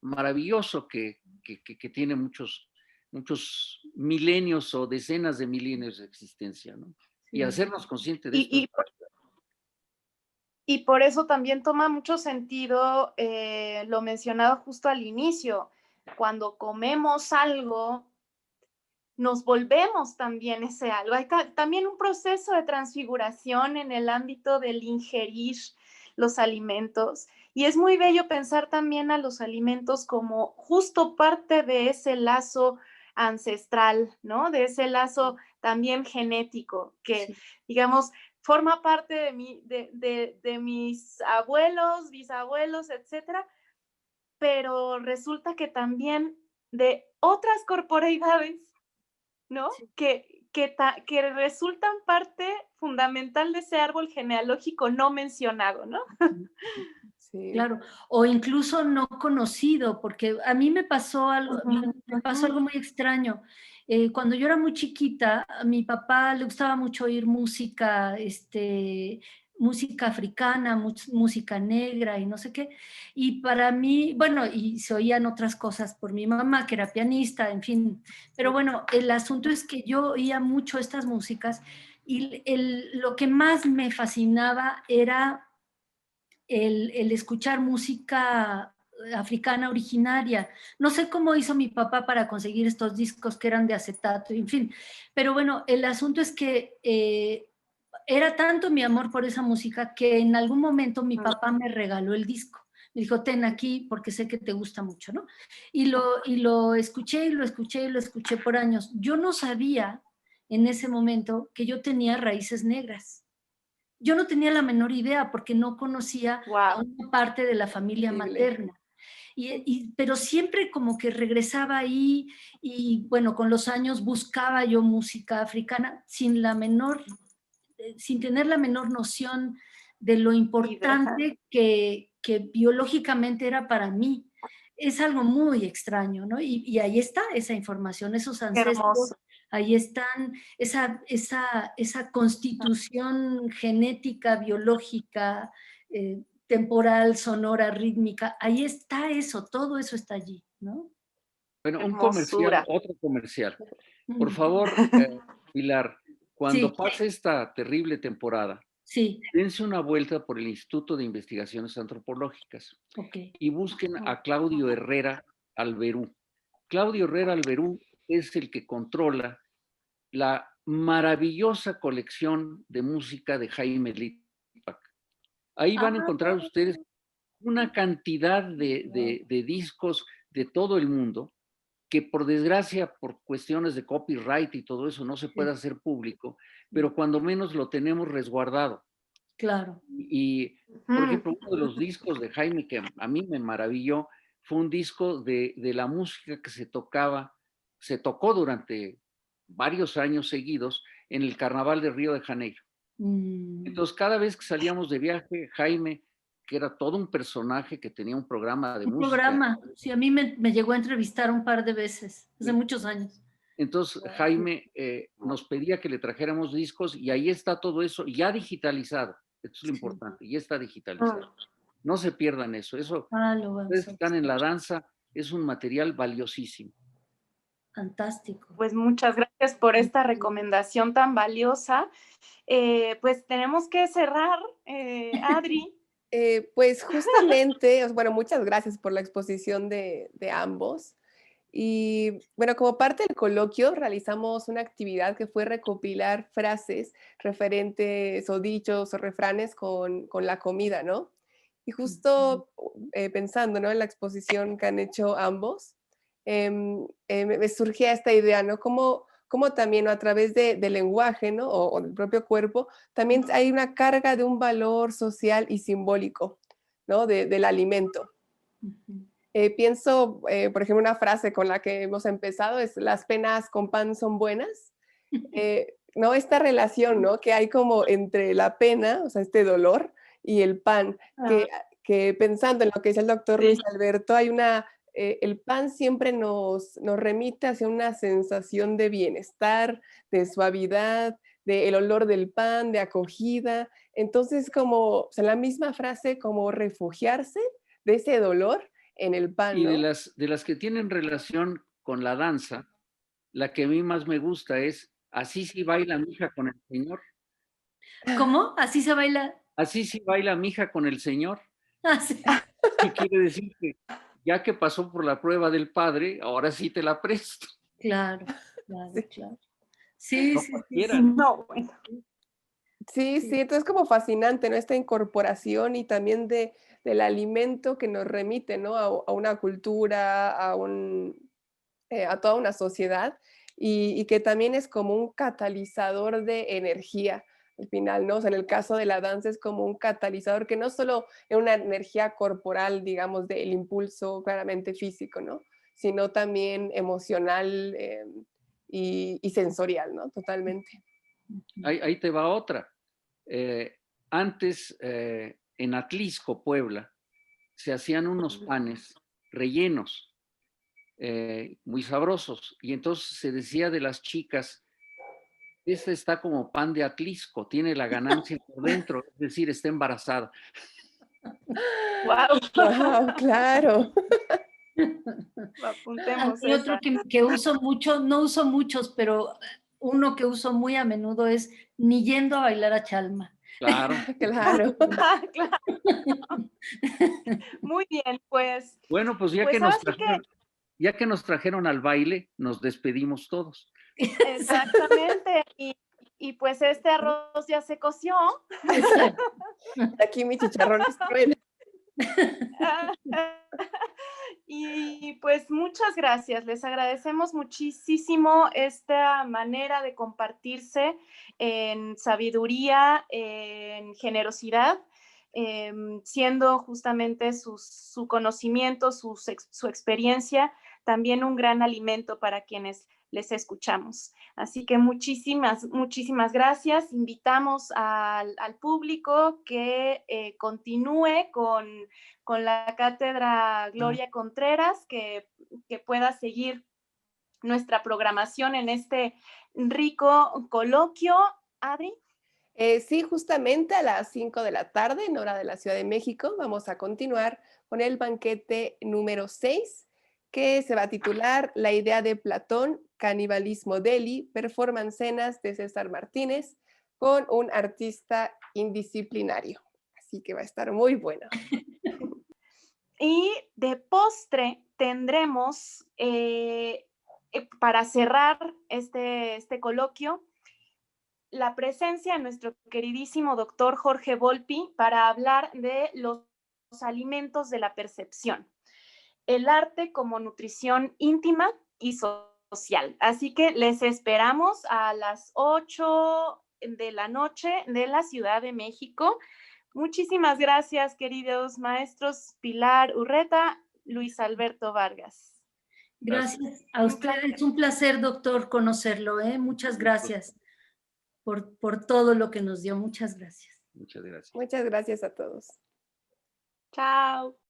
maravilloso que tiene muchos milenios o decenas de milenios de existencia, ¿no? Sí. Y hacernos conscientes de esto. Y por eso también toma mucho sentido lo mencionado justo al inicio. Cuando comemos algo, nos volvemos también ese algo. Hay también un proceso de transfiguración en el ámbito del ingerir los alimentos. Y es muy bello pensar también a los alimentos como justo parte de ese lazo ancestral, ¿no? De ese lazo también genético, que, digamos, forma parte de mis abuelos, bisabuelos, etcétera, pero resulta que también de otras corporeidades, ¿no? Sí. Que resultan parte fundamental de ese árbol genealógico no mencionado, ¿no? Sí. Claro, o incluso no conocido, porque a mí me pasó algo muy extraño. Cuando yo era muy chiquita, a mi papá le gustaba mucho oír música, música africana, música negra y no sé qué. Y para mí, bueno, y se oían otras cosas por mi mamá, que era pianista, en fin. Pero bueno, el asunto es que yo oía mucho estas músicas y lo que más me fascinaba era el escuchar música africana originaria. No sé cómo hizo mi papá para conseguir estos discos que eran de acetato, en fin. Pero bueno, el asunto es que era tanto mi amor por esa música que en algún momento mi papá me regaló el disco. Me dijo, ten aquí porque sé que te gusta mucho, ¿no? Y lo escuché y lo escuché y lo escuché por años. Yo no sabía en ese momento que yo tenía raíces negras. Yo no tenía la menor idea porque no conocía a una parte de la familia materna. Pero siempre como que regresaba ahí y bueno, con los años buscaba yo música africana sin tener la menor noción de lo importante que biológicamente era para mí. Es algo muy extraño, ¿no? Y ahí está esa información, esos ancestros, ahí están, esa constitución genética, biológica, temporal, sonora, rítmica. Ahí está eso, todo eso está allí, ¿no? Bueno, un Hermosura. comercial, otro comercial. Por favor, Pilar, cuando Sí, pase esta terrible temporada, sí, dense una vuelta por el Instituto de Investigaciones Antropológicas ok. y busquen a Claudio Herrera Alberú. Claudio Herrera Alberú es el que controla la maravillosa colección de música de Jaime Lipak. Ahí van a encontrar ustedes una cantidad de discos de todo el mundo que por desgracia, por cuestiones de copyright y todo eso, no se puede hacer público, pero cuando menos lo tenemos resguardado. Claro. Y, por ejemplo, uno de los discos de Jaime que a mí me maravilló fue un disco de la música que se tocó durante varios años seguidos en el Carnaval de Río de Janeiro. Entonces, cada vez que salíamos de viaje, Jaime, que era todo un personaje que tenía un programa de música. Un programa, sí, a mí me llegó a entrevistar un par de veces, hace muchos años. Entonces, Jaime nos pedía que le trajéramos discos y ahí está todo eso ya digitalizado. Esto es lo importante, ya está digitalizado. No se pierdan eso. Eso, ustedes que están en la danza, es un material valiosísimo. Fantástico. Pues muchas gracias por esta recomendación tan valiosa. Pues tenemos que cerrar, Adri. Pues justamente, bueno, muchas gracias por la exposición de ambos. Y bueno, como parte del coloquio realizamos una actividad que fue recopilar frases referentes o dichos o refranes con la comida, ¿no? Y justo pensando, ¿no? En la exposición que han hecho ambos, me surgía esta idea, ¿no? Cómo también, ¿no? A través del lenguaje, ¿no? O del propio cuerpo, también hay una carga de un valor social y simbólico, ¿no? Del alimento. Pienso, por ejemplo, una frase con la que hemos empezado es: las penas con pan son buenas. ¿No? Esta relación, ¿no? Que hay como entre la pena, o sea, este dolor, y el pan, que pensando en lo que dice el doctor Luis Alberto, hay el pan siempre nos remite hacia una sensación de bienestar, de suavidad, del olor del pan, de acogida. Entonces, como, o sea, la misma frase, como refugiarse de ese dolor en el pan, Y ¿no? de las que tienen relación con la danza, la que a mí más me gusta es Así sí baila mija con el señor. ¿Cómo? ¿Así se baila? Así sí baila mija con el señor. Así. ¿Qué quiere decir? Que ya que pasó por la prueba del padre, ahora sí te la presto. Claro, claro, claro. Sí, No sí, cualquiera. sí. No, bueno. Sí, entonces como fascinante, ¿no? Esta incorporación y también del alimento que nos remite, ¿no? A una cultura, a toda una sociedad y que también es como un catalizador de energía al final, ¿no? O sea, en el caso de la danza es como un catalizador que no solo es una energía corporal, digamos, del impulso claramente físico, ¿no? Sino también emocional y sensorial, ¿no? Totalmente. Ahí te va otra. Antes, en Atlisco, Puebla, se hacían unos panes rellenos, muy sabrosos. Y entonces se decía de las chicas, esta está como pan de Atlisco, tiene la ganancia por dentro, es decir, está embarazada. Wow. Wow, claro. Apuntemos Y otro que uso mucho, no uso muchos, pero uno que uso muy a menudo es ni yendo a bailar a Chalma. Claro. Claro. Claro. Muy bien, pues. Bueno, pues ya que nos trajeron al baile, nos despedimos todos. Exactamente. Y pues este arroz ya se coció. Aquí mi chicharrón es cruel. Y pues muchas gracias, les agradecemos muchísimo esta manera de compartirse en sabiduría, en generosidad, siendo justamente su conocimiento, su experiencia, también un gran alimento para quienes les escuchamos. Así que muchísimas gracias. Invitamos al público que continúe con la cátedra Gloria Contreras, que pueda seguir nuestra programación en este rico coloquio. Adri. Sí, justamente a las 5 de la tarde, en hora de la Ciudad de México, vamos a continuar con el banquete número 6, que se va a titular La idea de Platón, Canibalismo Deli, performancenas de César Martínez, con un artista indisciplinario. Así que va a estar muy bueno. Y de postre tendremos, para cerrar este coloquio, la presencia de nuestro queridísimo doctor Jorge Volpi para hablar de los alimentos de la percepción, el arte como nutrición íntima y social. Así que les esperamos a las 8 de la noche de la Ciudad de México. Muchísimas gracias, queridos maestros Pilar Urreta, Luis Alberto Vargas. Gracias a ustedes. Un placer, doctor, conocerlo. Muchas gracias por todo lo que nos dio. Muchas gracias. Muchas gracias. Muchas gracias a todos. Chao.